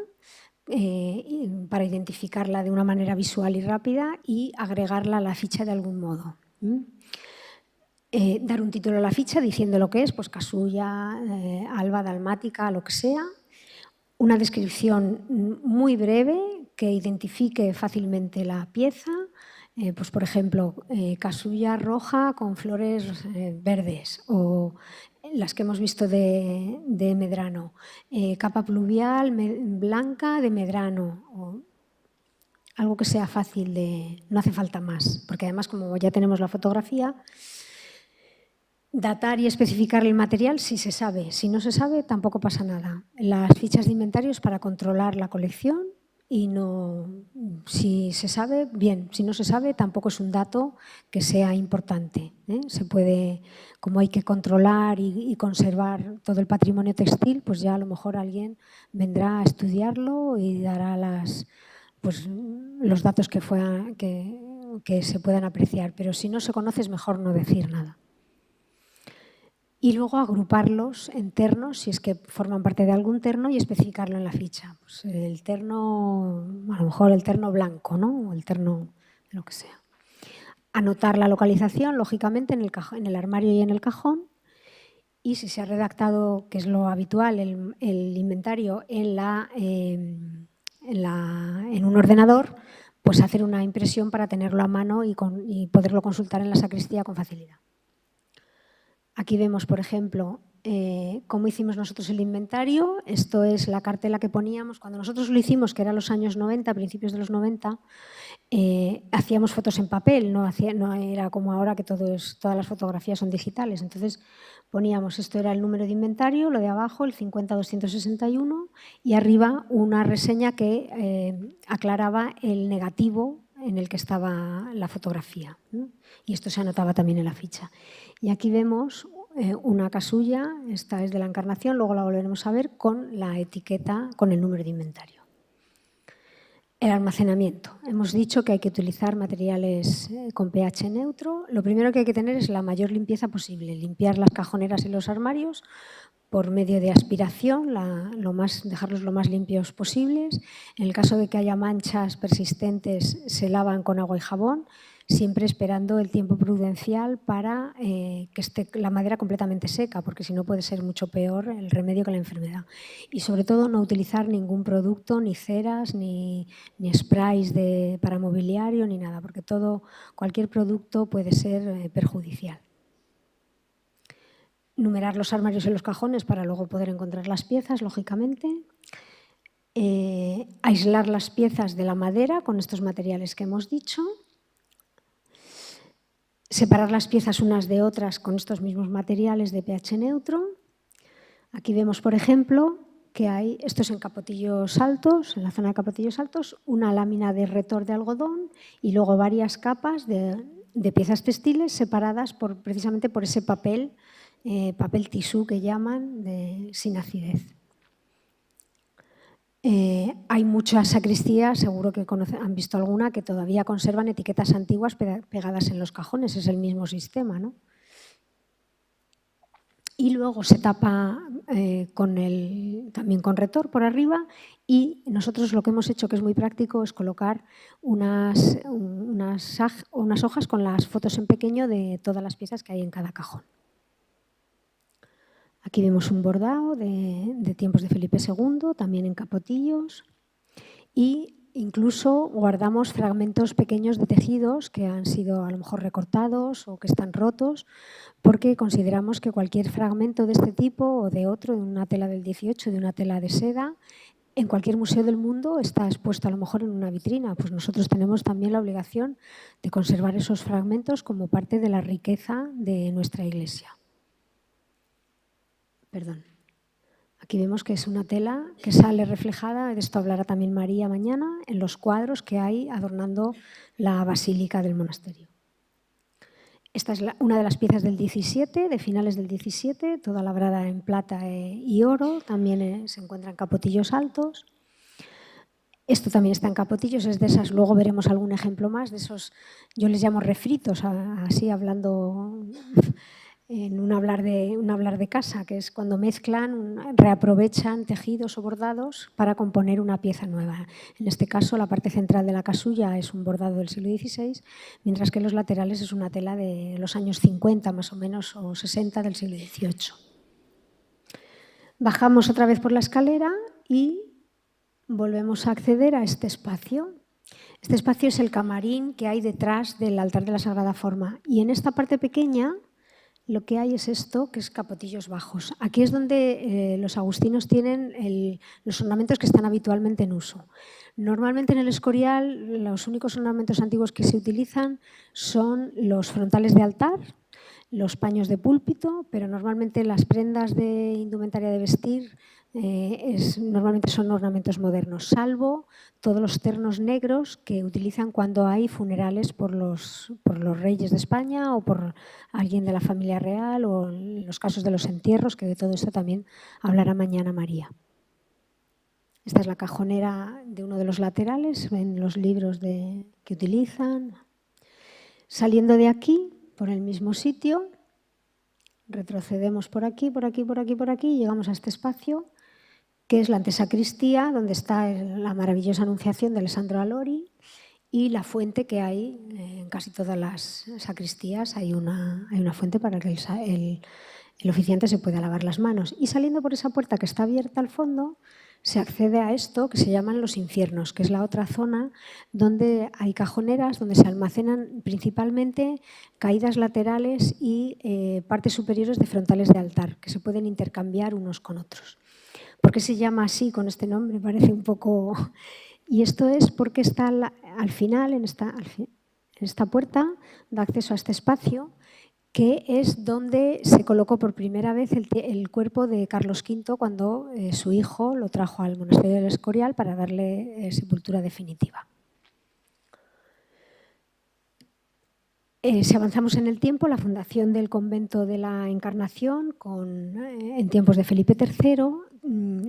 para identificarla de una manera visual y rápida y agregarla a la ficha de algún modo. Dar un título a la ficha diciendo lo que es, pues casulla, alba, dalmática, lo que sea. Una descripción muy breve que identifique fácilmente la pieza, pues por ejemplo, casulla roja con flores verdes, o las que hemos visto de Medrano, capa pluvial blanca de Medrano, o algo que sea fácil de... No hace falta más, porque además, como ya tenemos la fotografía, datar y especificar el material si se sabe. Si no se sabe, tampoco pasa nada. Las fichas de inventario es para controlar la colección y no, si se sabe, bien. Si no se sabe, tampoco es un dato que sea importante. Se puede, como hay que controlar y conservar todo el patrimonio textil, pues ya a lo mejor alguien vendrá a estudiarlo y dará los datos que se puedan apreciar. Pero si no se conoce, es mejor no decir nada. Y luego agruparlos en ternos, si es que forman parte de algún terno, y especificarlo en la ficha. Pues el terno, a lo mejor el terno blanco, ¿no? O el terno, lo que sea. Anotar la localización, lógicamente, en el armario y en el cajón. Y si se ha redactado, que es lo habitual, el inventario en un ordenador, pues hacer una impresión para tenerlo a mano y poderlo consultar en la sacristía con facilidad. Aquí vemos, por ejemplo, cómo hicimos nosotros el inventario. Esto es la cartela que poníamos. Cuando nosotros lo hicimos, que era los años 90, principios de los 90, hacíamos fotos en papel, no era como ahora que todas las fotografías son digitales. Entonces poníamos, esto era el número de inventario, lo de abajo, el 50261, y arriba una reseña que aclaraba el negativo en el que estaba la fotografía, ¿no? Y esto se anotaba también en la ficha. Y aquí vemos una casulla, esta es de la Encarnación, luego la volveremos a ver con la etiqueta, con el número de inventario. El almacenamiento. Hemos dicho que hay que utilizar materiales con pH neutro. Lo primero que hay que tener es la mayor limpieza posible, limpiar las cajoneras y los armarios por medio de aspiración, dejarlos lo más limpios posibles. En el caso de que haya manchas persistentes, se lavan con agua y jabón, siempre esperando el tiempo prudencial para que esté la madera completamente seca, porque si no puede ser mucho peor el remedio que la enfermedad. Y sobre todo no utilizar ningún producto, ni ceras, ni sprays para mobiliario, ni nada, porque cualquier producto puede ser perjudicial. Numerar los armarios y los cajones para luego poder encontrar las piezas, lógicamente. Aislar las piezas de la madera con estos materiales que hemos dicho. Separar las piezas unas de otras con estos mismos materiales de pH neutro. Aquí vemos, por ejemplo, que hay, esto es en Capotillos Altos, en la zona de Capotillos Altos, una lámina de retor de algodón y luego varias capas de piezas textiles separadas precisamente por ese papel tisú que llaman, sin acidez. Hay muchas sacristías, seguro que han visto alguna, que todavía conservan etiquetas antiguas pegadas en los cajones. Es el mismo sistema, ¿no? y luego se tapa también con retor por arriba, y nosotros lo que hemos hecho, que es muy práctico, es colocar unas hojas con las fotos en pequeño de todas las piezas que hay en cada cajón. Aquí vemos un bordado de tiempos de Felipe II, también en capotillos, y incluso guardamos fragmentos pequeños de tejidos que han sido a lo mejor recortados o que están rotos, porque consideramos que cualquier fragmento de este tipo o de otro, de una tela del 18, de una tela de seda, en cualquier museo del mundo está expuesto a lo mejor en una vitrina. Pues nosotros tenemos también la obligación de conservar esos fragmentos como parte de la riqueza de nuestra iglesia. Perdón. Aquí vemos que es una tela que sale reflejada, de esto hablará también María mañana, en los cuadros que hay adornando la basílica del monasterio. Esta es una de las piezas del 17, de finales del 17, toda labrada en plata y oro, también se encuentra en capotillos altos. Esto también está en capotillos, es de esas, luego veremos algún ejemplo más, de esos, yo les llamo refritos, así hablando en un hablar de casa, que es cuando mezclan, reaprovechan tejidos o bordados para componer una pieza nueva. En este caso, la parte central de la casulla es un bordado del siglo XVI, mientras que los laterales es una tela de los años 50 más o menos, o 60 del siglo XVIII. Bajamos otra vez por la escalera y volvemos a acceder a este espacio. Este espacio es el camarín que hay detrás del altar de la Sagrada Forma, y en esta parte pequeña lo que hay es esto, que es capotillos bajos. Aquí es donde los agustinos tienen los ornamentos que están habitualmente en uso. Normalmente en el Escorial los únicos ornamentos antiguos que se utilizan son los frontales de altar, los paños de púlpito, pero normalmente las prendas de indumentaria de vestir normalmente son ornamentos modernos, salvo todos los ternos negros que utilizan cuando hay funerales por los reyes de España o por alguien de la familia real, o en los casos de los entierros, que de todo esto también hablará mañana María. Esta es la cajonera de uno de los laterales, en los libros que utilizan. Saliendo de aquí, por el mismo sitio, retrocedemos por aquí, por aquí, por aquí, por aquí, y llegamos a este espacio, que es la antesacristía, donde está la maravillosa Anunciación de Alessandro Alori, y la fuente que hay en casi todas las sacristías. Hay una fuente para que el oficiante se pueda lavar las manos. Y saliendo por esa puerta que está abierta al fondo, se accede a esto que se llaman los infiernos, que es la otra zona donde hay cajoneras, donde se almacenan principalmente caídas laterales y partes superiores de frontales de altar, que se pueden intercambiar unos con otros. ¿Por qué se llama así con este nombre? Parece un poco... Y esto es porque está al final, en esta puerta, da acceso a este espacio, que es donde se colocó por primera vez el cuerpo de Carlos V cuando su hijo lo trajo al monasterio del Escorial para darle sepultura definitiva. Si avanzamos en el tiempo, la fundación del convento de la Encarnación en tiempos de Felipe III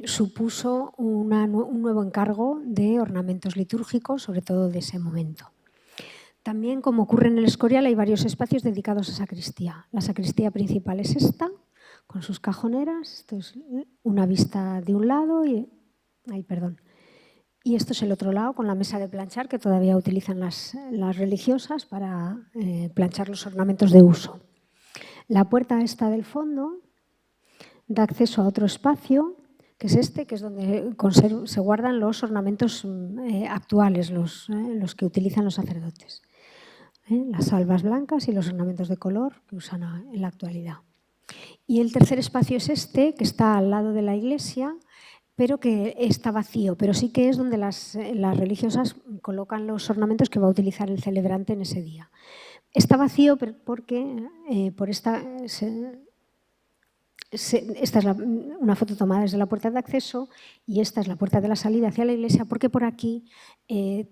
supuso un nuevo encargo de ornamentos litúrgicos, sobre todo de ese momento. También, como ocurre en el Escorial, hay varios espacios dedicados a sacristía. La sacristía principal es esta, con sus cajoneras. Esto es una vista de un lado y esto es el otro lado, con la mesa de planchar que todavía utilizan las religiosas para planchar los ornamentos de uso. La puerta esta del fondo da acceso a otro espacio, que es este, que es donde se guardan los ornamentos actuales, los que utilizan los sacerdotes. Las salvas blancas y los ornamentos de color que usan en la actualidad. Y el tercer espacio es este, que está al lado de la iglesia, pero que está vacío, pero sí que es donde las religiosas colocan los ornamentos que va a utilizar el celebrante en ese día. Está vacío porque esta es una foto tomada desde la puerta de acceso y esta es la puerta de la salida hacia la iglesia, porque por aquí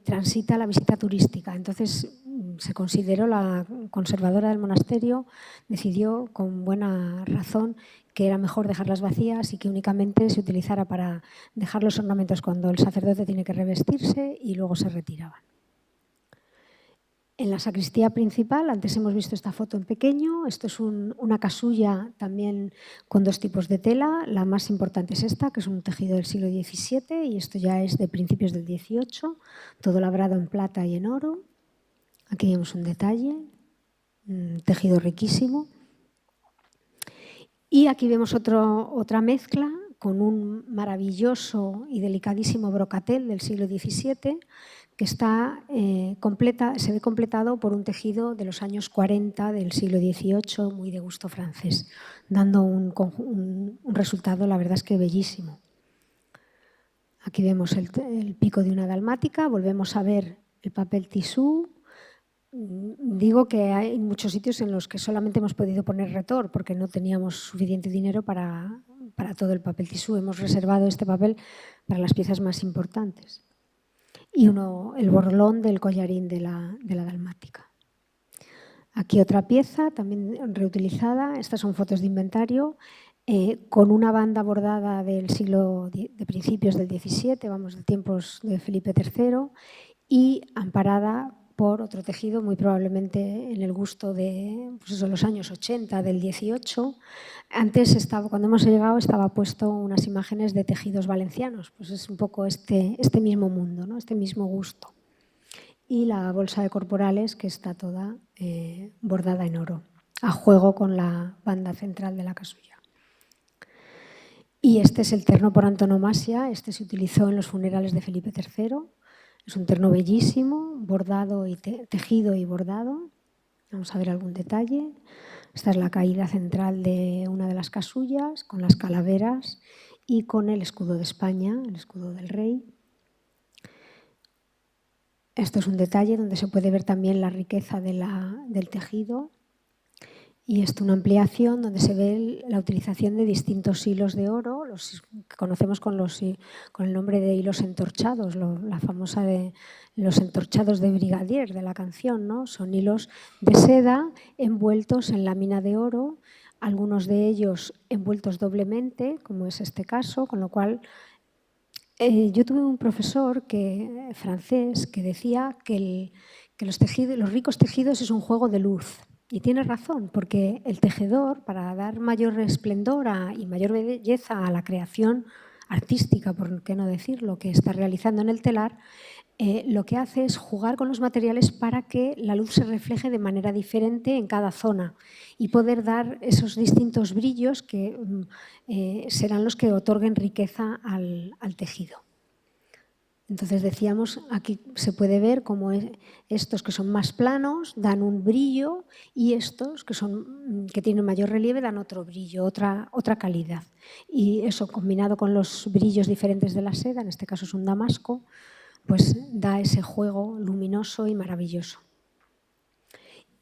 transita la visita turística. Entonces se consideró, la conservadora del monasterio decidió con buena razón que era mejor dejarlas vacías y que únicamente se utilizara para dejar los ornamentos cuando el sacerdote tiene que revestirse y luego se retiraban. En la sacristía principal, antes hemos visto esta foto en pequeño, esto es una casulla también con 2 tipos de tela. La más importante es esta, que es un tejido del siglo XVII, y esto ya es de principios del XVIII, todo labrado en plata y en oro. Aquí vemos un detalle, un tejido riquísimo. Y aquí vemos otra mezcla con un maravilloso y delicadísimo brocatel del siglo XVII, que se ve completado por un tejido de los años 40 del siglo XVIII, muy de gusto francés, dando un resultado, la verdad es que bellísimo. Aquí vemos el pico de una dalmática, volvemos a ver el papel tisú. Digo que hay muchos sitios en los que solamente hemos podido poner retor porque no teníamos suficiente dinero para todo el papel tisú. Hemos reservado este papel para las piezas más importantes. Y el borlón del collarín de la dalmática. Aquí otra pieza, también reutilizada. Estas son fotos de inventario con una banda bordada de principios del XVII, vamos, de tiempos de Felipe III, y amparada por otro tejido, muy probablemente en el gusto de los años 80 del XVIII. Antes, cuando hemos llegado, estaba puesto unas imágenes de tejidos valencianos. Pues es un poco este mismo mundo, ¿no? Este mismo gusto. Y la bolsa de corporales, que está toda bordada en oro, a juego con la banda central de la casulla. Y este es el terno por antonomasia. Este se utilizó en los funerales de Felipe III. Es un terno bellísimo, bordado y tejido y bordado. Vamos a ver algún detalle. Esta es la caída central de una de las casullas, con las calaveras y con el escudo de España, el escudo del rey. Esto es un detalle donde se puede ver también la riqueza del tejido. Y esto una ampliación donde se ve la utilización de distintos hilos de oro, los que conocemos con el nombre de hilos entorchados, la famosa de los entorchados de Brigadier de la canción, ¿no? Son hilos de seda envueltos en lámina de oro, algunos de ellos envueltos doblemente, como es este caso, con lo cual yo tuve un profesor francés que decía que los ricos tejidos es un juego de luz. Y tiene razón, porque el tejedor, para dar mayor esplendor y mayor belleza a la creación artística, por qué no decirlo, que está realizando en el telar, lo que hace es jugar con los materiales para que la luz se refleje de manera diferente en cada zona y poder dar esos distintos brillos que serán los que otorguen riqueza al tejido. Entonces decíamos, aquí se puede ver cómo estos que son más planos dan un brillo y estos que tienen mayor relieve dan otro brillo, otra calidad. Y eso combinado con los brillos diferentes de la seda, en este caso es un damasco, pues da ese juego luminoso y maravilloso.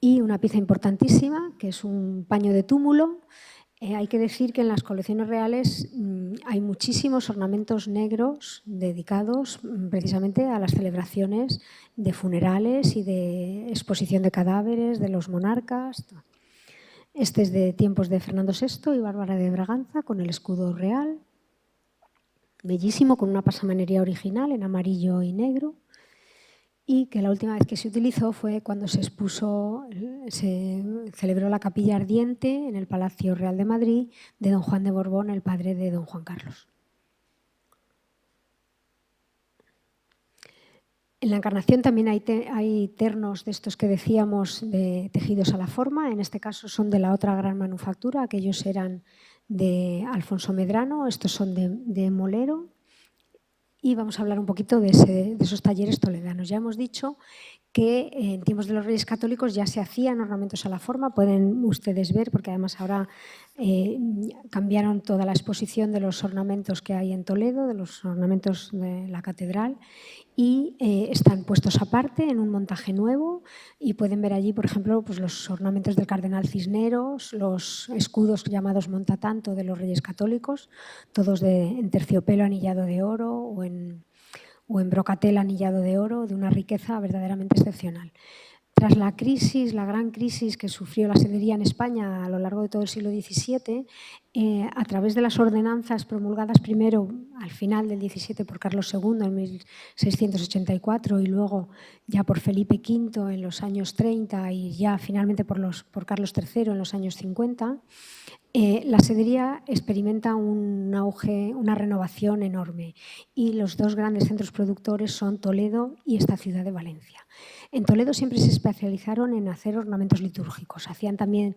Y una pieza importantísima, que es un paño de túmulo. Hay que decir que en las colecciones reales hay muchísimos ornamentos negros dedicados precisamente a las celebraciones de funerales y de exposición de cadáveres de los monarcas. Este es de tiempos de Fernando VI y Bárbara de Braganza, con el escudo real, bellísimo, con una pasamanería original en amarillo y negro. Y que la última vez que se utilizó fue cuando se celebró la capilla ardiente en el Palacio Real de Madrid de don Juan de Borbón, el padre de don Juan Carlos. En la Encarnación también hay ternos de estos que decíamos de tejidos a la forma, en este caso son de la otra gran manufactura, aquellos eran de Alfonso Medrano, estos son de Molero. Y vamos a hablar un poquito de esos talleres toledanos. Ya hemos dicho que en tiempos de los Reyes Católicos ya se hacían ornamentos a la forma. Pueden ustedes ver, porque además ahora cambiaron toda la exposición de los ornamentos que hay en Toledo, de los ornamentos de la catedral, y están puestos aparte en un montaje nuevo y pueden ver allí, por ejemplo, pues los ornamentos del Cardenal Cisneros, los escudos llamados montatanto de los Reyes Católicos, todos en terciopelo anillado de oro o en brocatel anillado de oro, de una riqueza verdaderamente excepcional. Tras la crisis, la gran crisis que sufrió la sedería en España a lo largo de todo el siglo XVII, a través de las ordenanzas promulgadas primero al final del XVII por Carlos II en 1684 y luego ya por Felipe V en los años 30 y ya finalmente por Carlos III en los años 50, la sedería experimenta un auge, una renovación enorme y los dos grandes centros productores son Toledo y esta ciudad de Valencia. En Toledo siempre se especializaron en hacer ornamentos litúrgicos. Hacían también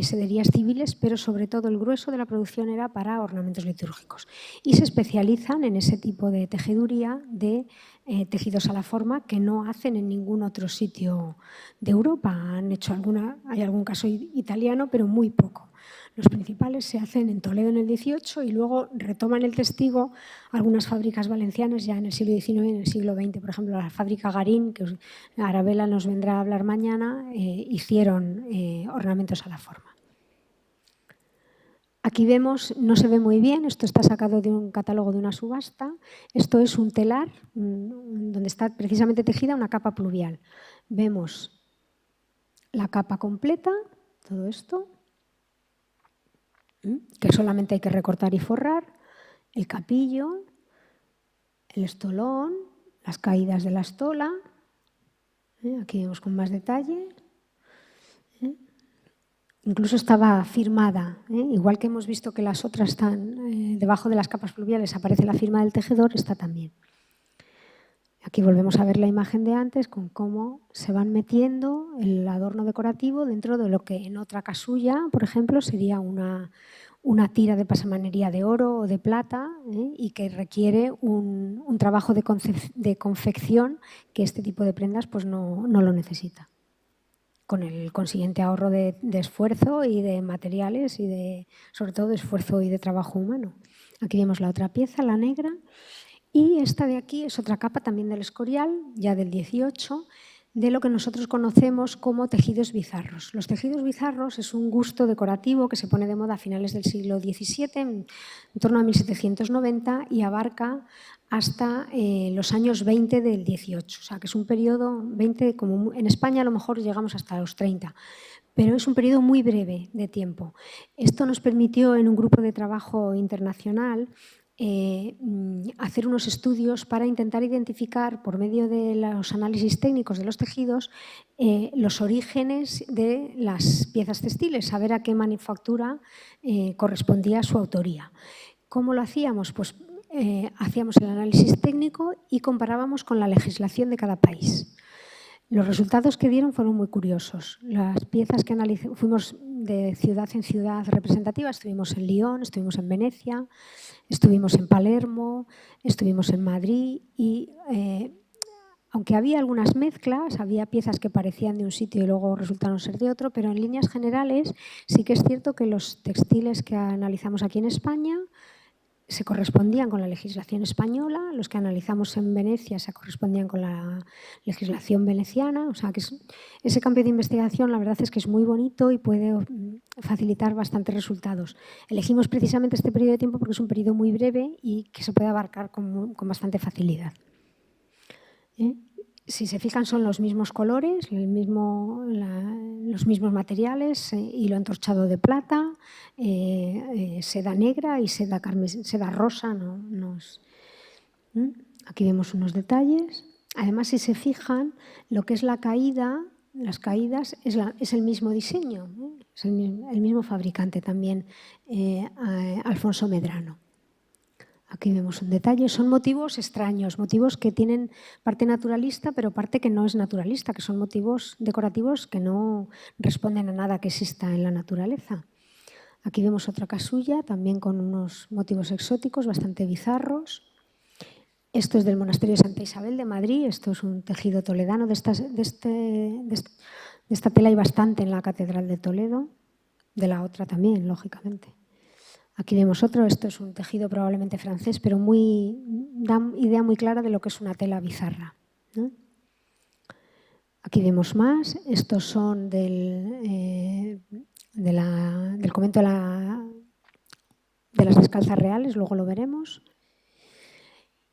sederías civiles, pero sobre todo el grueso de la producción era para ornamentos litúrgicos. Y se especializan en ese tipo de tejeduría de tejidos a la forma que no hacen en ningún otro sitio de Europa. Han hecho hay algún caso italiano, pero muy poco. Los principales se hacen en Toledo en el XVIII y luego retoman el testigo algunas fábricas valencianas ya en el siglo XIX y en el siglo XX. Por ejemplo, la fábrica Garín, que Arabella nos vendrá a hablar mañana, hicieron ornamentos a la forma. Aquí vemos, no se ve muy bien, esto está sacado de un catálogo de una subasta. Esto es un telar donde está precisamente tejida una capa pluvial. Vemos la capa completa, todo esto, que solamente hay que recortar y forrar, el capillo, el estolón, las caídas de la estola, aquí vemos con más detalle. Incluso estaba firmada, igual que hemos visto que las otras están debajo de las capas pluviales, aparece la firma del tejedor, esta también. Aquí volvemos a ver la imagen de antes con cómo se van metiendo el adorno decorativo dentro de lo que en otra casulla, por ejemplo, sería una tira de pasamanería de oro o de plata y que requiere un trabajo de confección que este tipo de prendas pues no lo necesita, con el consiguiente ahorro de esfuerzo y de materiales y sobre todo de esfuerzo y de trabajo humano. Aquí vemos la otra pieza, la negra. Y esta de aquí es otra capa también del Escorial, ya del XVIII, de lo que nosotros conocemos como tejidos bizarros. Los tejidos bizarros es un gusto decorativo que se pone de moda a finales del siglo XVII, en torno a 1790, y abarca hasta los años 20 del XVIII. O sea, que es un periodo 20, como en España a lo mejor llegamos hasta los 30, pero es un periodo muy breve de tiempo. Esto nos permitió en un grupo de trabajo internacional hacer unos estudios para intentar identificar, por medio de los análisis técnicos de los tejidos, los orígenes de las piezas textiles, saber a qué manufactura correspondía su autoría. ¿Cómo lo hacíamos? Pues hacíamos el análisis técnico y comparábamos con la legislación de cada país. Los resultados que dieron fueron muy curiosos. Las piezas que analizamos, fuimos de ciudad en ciudad representativa, estuvimos en Lyon, estuvimos en Venecia, estuvimos en Palermo, estuvimos en Madrid y aunque había algunas mezclas, había piezas que parecían de un sitio y luego resultaron ser de otro, pero en líneas generales sí que es cierto que los textiles que analizamos aquí en España se correspondían con la legislación española, los que analizamos en Venecia se correspondían con la legislación veneciana, o sea que ese cambio de investigación la verdad es que es muy bonito y puede facilitar bastantes resultados. Elegimos precisamente este periodo de tiempo porque es un periodo muy breve y que se puede abarcar con bastante facilidad. Si se fijan son los mismos colores, los mismos materiales, hilo entorchado de plata, seda negra y seda rosa. Aquí vemos unos detalles. Además, si se fijan, lo que es la caída, las caídas es el mismo diseño, es el mismo fabricante también, Alfonso Medrano. Aquí vemos un detalle. Son motivos extraños, motivos que tienen parte naturalista, pero parte que no es naturalista, que son motivos decorativos que no responden a nada que exista en la naturaleza. Aquí vemos otra casulla, también con unos motivos exóticos, bastante bizarros. Esto es del monasterio de Santa Isabel de Madrid. Esto es un tejido toledano. De esta tela hay bastante en la Catedral de Toledo, de la otra también, lógicamente. Aquí vemos otro, esto es un tejido probablemente francés, pero da idea muy clara de lo que es una tela bizarra, ¿no? Aquí vemos más, estos son del convento de las Descalzas Reales, luego lo veremos.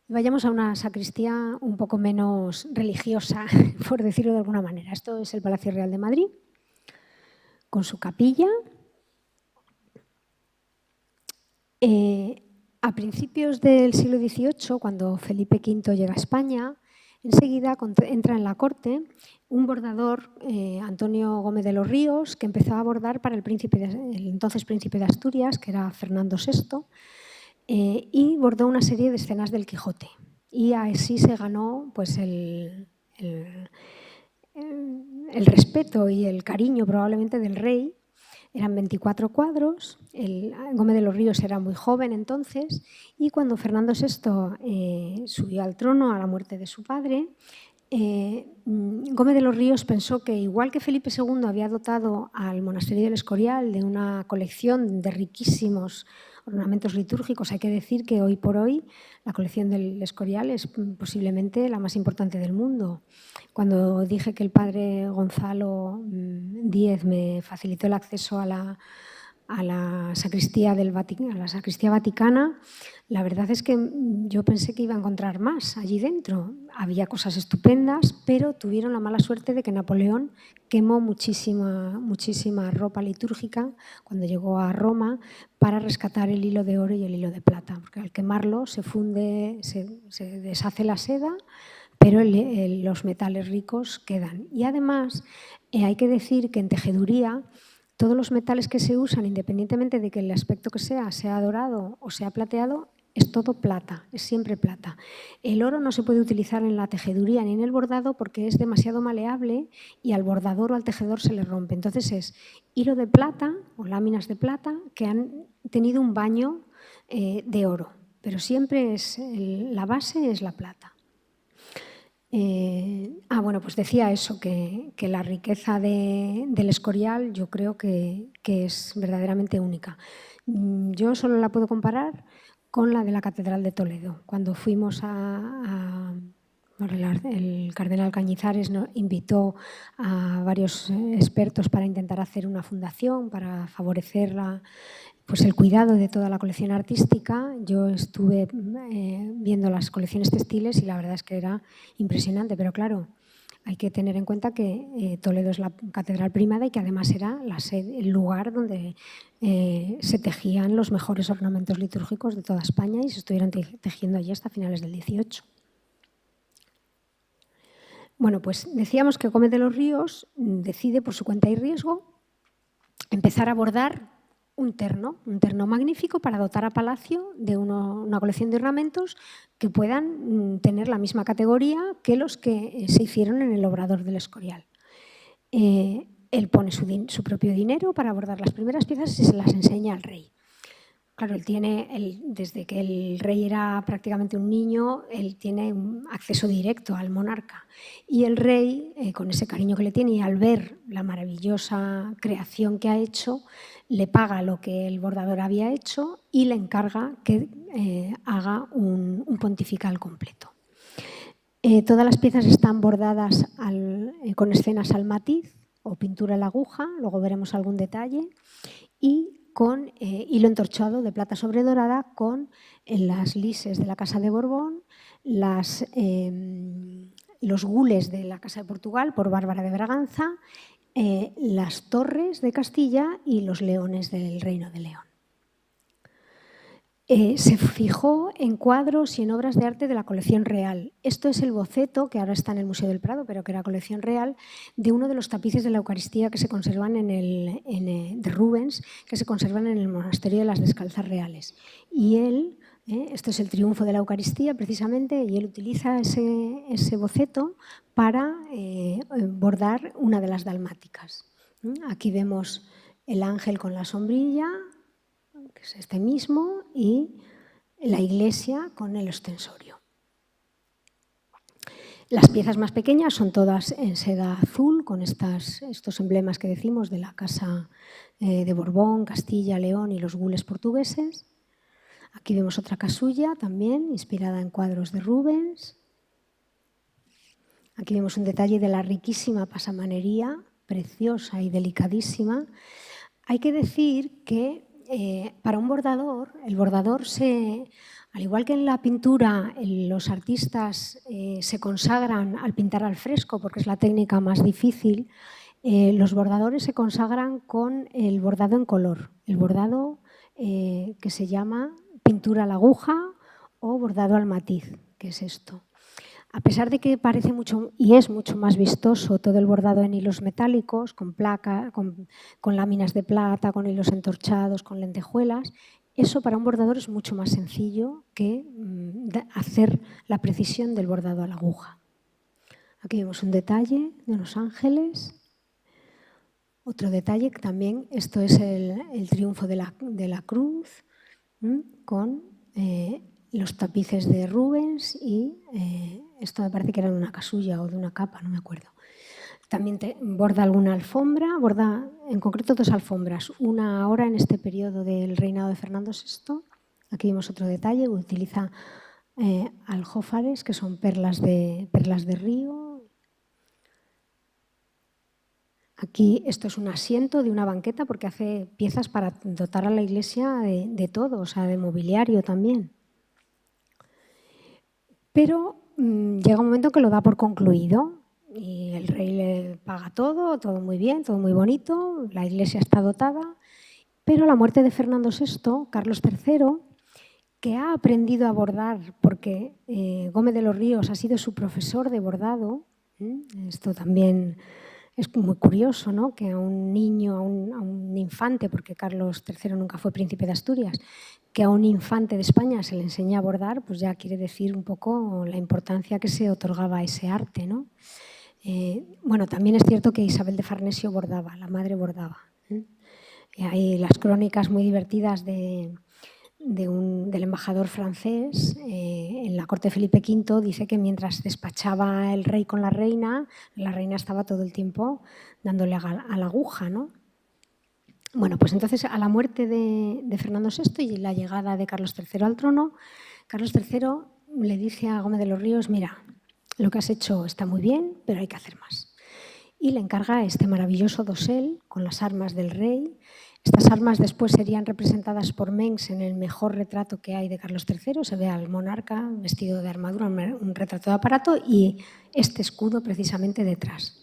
Vayamos a una sacristía un poco menos religiosa, por decirlo de alguna manera. Esto es el Palacio Real de Madrid, con su capilla. A principios del siglo XVIII, cuando Felipe V llega a España, enseguida entra en la corte un bordador, Antonio Gómez de los Ríos, que empezó a bordar para el entonces príncipe de Asturias, que era Fernando VI, y bordó una serie de escenas del Quijote. Y así se ganó pues, el respeto y el cariño probablemente del rey. Eran 24 cuadros, Gómez de los Ríos era muy joven entonces, y cuando Fernando VI subió al trono a la muerte de su padre, Gómez de los Ríos pensó que, igual que Felipe II había dotado al monasterio del Escorial de una colección de riquísimos ornamentos litúrgicos, hay que decir que hoy por hoy la colección del Escorial es posiblemente la más importante del mundo. Cuando dije que el padre Gonzalo Díez me facilitó el acceso a la sacristía vaticana, la verdad es que yo pensé que iba a encontrar más allí dentro. Había cosas estupendas, pero tuvieron la mala suerte de que Napoleón quemó muchísima ropa litúrgica cuando llegó a Roma para rescatar el hilo de oro y el hilo de plata, porque al quemarlo se funde, se deshace la seda, pero los metales ricos quedan. Y además hay que decir que en tejeduría todos los metales que se usan, independientemente de que el aspecto que sea dorado o sea plateado, es todo plata, es siempre plata. El oro no se puede utilizar en la tejeduría ni en el bordado porque es demasiado maleable y al bordador o al tejedor se le rompe. Entonces es hilo de plata o láminas de plata que han tenido un baño de oro, pero siempre la base es la plata. Bueno, pues decía eso, que la riqueza del Escorial yo creo que es verdaderamente única. Yo solo la puedo comparar con la de la Catedral de Toledo. Cuando fuimos el cardenal Cañizares nos invitó a varios expertos para intentar hacer una fundación, para favorecer pues el cuidado de toda la colección artística. Yo estuve viendo las colecciones textiles y la verdad es que era impresionante, pero claro, hay que tener en cuenta que Toledo es la catedral primada y que además era el lugar donde se tejían los mejores ornamentos litúrgicos de toda España y se estuvieron tejiendo allí hasta finales del XVIII. Bueno, pues decíamos que Gómez de los Ríos decide por su cuenta y riesgo empezar a bordar un terno magnífico para dotar a Palacio de una colección de ornamentos que puedan tener la misma categoría que los que se hicieron en el Obrador del Escorial. Él pone su propio dinero para bordar las primeras piezas y se las enseña al rey. Claro, desde que el rey era prácticamente un niño, él tiene un acceso directo al monarca. Y el rey, con ese cariño que le tiene y al ver la maravillosa creación que ha hecho, le paga lo que el bordador había hecho y le encarga que haga un pontifical completo. Todas las piezas están bordadas con escenas al matiz o pintura a la aguja, luego veremos algún detalle, y con hilo entorchado de plata sobre dorada con las lises de la Casa de Borbón, los gules de la Casa de Portugal por Bárbara de Braganza, las torres de Castilla y los leones del Reino de León. Se fijó en cuadros y en obras de arte de la colección real. Esto es el boceto, que ahora está en el Museo del Prado, pero que era colección real, de uno de los tapices de la Eucaristía que se conservan de Rubens, que se conservan en el Monasterio de las Descalzas Reales. Y él, esto es el triunfo de la Eucaristía precisamente, y él utiliza ese boceto para bordar una de las dalmáticas. Aquí vemos el ángel con la sombrilla, que es este mismo, y la iglesia con el ostensorio. Las piezas más pequeñas son todas en seda azul, con estos emblemas que decimos de la Casa de Borbón, Castilla, León y los gules portugueses. Aquí vemos otra casulla también, inspirada en cuadros de Rubens. Aquí vemos un detalle de la riquísima pasamanería, preciosa y delicadísima. Hay que decir que para un bordador, el bordador al igual que en la pintura, los artistas se consagran al pintar al fresco porque es la técnica más difícil, los bordadores se consagran con el bordado en color, el bordado que se llama pintura a la aguja o bordado al matiz, que es esto. A pesar de que parece mucho y es mucho más vistoso todo el bordado en hilos metálicos, con placa, con láminas de plata, con hilos entorchados, con lentejuelas, eso para un bordador es mucho más sencillo que hacer la precisión del bordado a la aguja. Aquí vemos un detalle de unos ángeles. Otro detalle que también, esto es el triunfo de la cruz con los tapices de Rubens y esto me parece que era de una casulla o de una capa, no me acuerdo. También borda alguna alfombra, borda en concreto 2 alfombras, una ahora en este periodo del reinado de Fernando VI. Aquí vemos otro detalle, utiliza aljófares, que son perlas de río. Aquí esto es un asiento de una banqueta porque hace piezas para dotar a la iglesia de todo, o sea, de mobiliario también. Pero llega un momento que lo da por concluido y el rey le paga todo muy bien, todo muy bonito, la iglesia está dotada, pero a la muerte de Fernando VI, Carlos III, que ha aprendido a bordar porque Gómez de los Ríos ha sido su profesor de bordado, esto también es muy curioso, ¿no? Que a un niño, a un infante, porque Carlos III nunca fue príncipe de Asturias, que a un infante de España se le enseña a bordar, pues ya quiere decir un poco la importancia que se otorgaba a ese arte, ¿no? Bueno, también es cierto que Isabel de Farnesio bordaba, la madre bordaba. Hay las crónicas muy divertidas del embajador francés en la corte de Felipe V, dice que mientras despachaba el rey con la reina estaba todo el tiempo dándole a la aguja, ¿no? Bueno, pues entonces a la muerte de Fernando VI y la llegada de Carlos III al trono, Carlos III le dice a Gómez de los Ríos, mira, lo que has hecho está muy bien, pero hay que hacer más. Y le encarga este maravilloso dosel con las armas del rey. Estas armas después serían representadas por Mengs en el mejor retrato que hay de Carlos III. Se ve al monarca vestido de armadura, un retrato de aparato y este escudo precisamente detrás.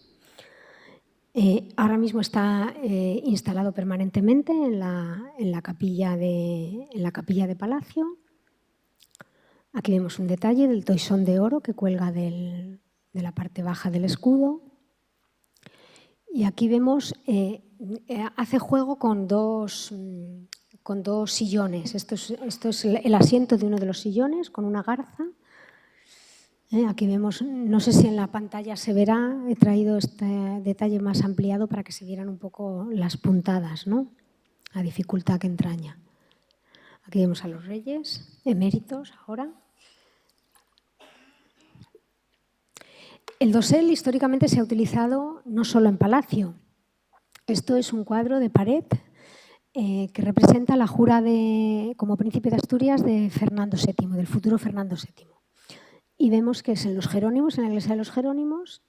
Ahora mismo está instalado permanentemente en la capilla de Palacio. Aquí vemos un detalle del toisón de oro que cuelga de la parte baja del escudo. Y aquí vemos, hace juego con dos sillones. Esto es el asiento de uno de los sillones con una garza. Aquí vemos, no sé si en la pantalla se verá, he traído este detalle más ampliado para que se vieran un poco las puntadas, ¿no? La dificultad que entraña. Aquí vemos a los reyes eméritos ahora. El dosel históricamente se ha utilizado no solo en palacio. Esto es un cuadro de pared que representa la jura como príncipe de Asturias de Fernando VII, del futuro Fernando VII. Y vemos que es en los Jerónimos, en la iglesia de los Jerónimos.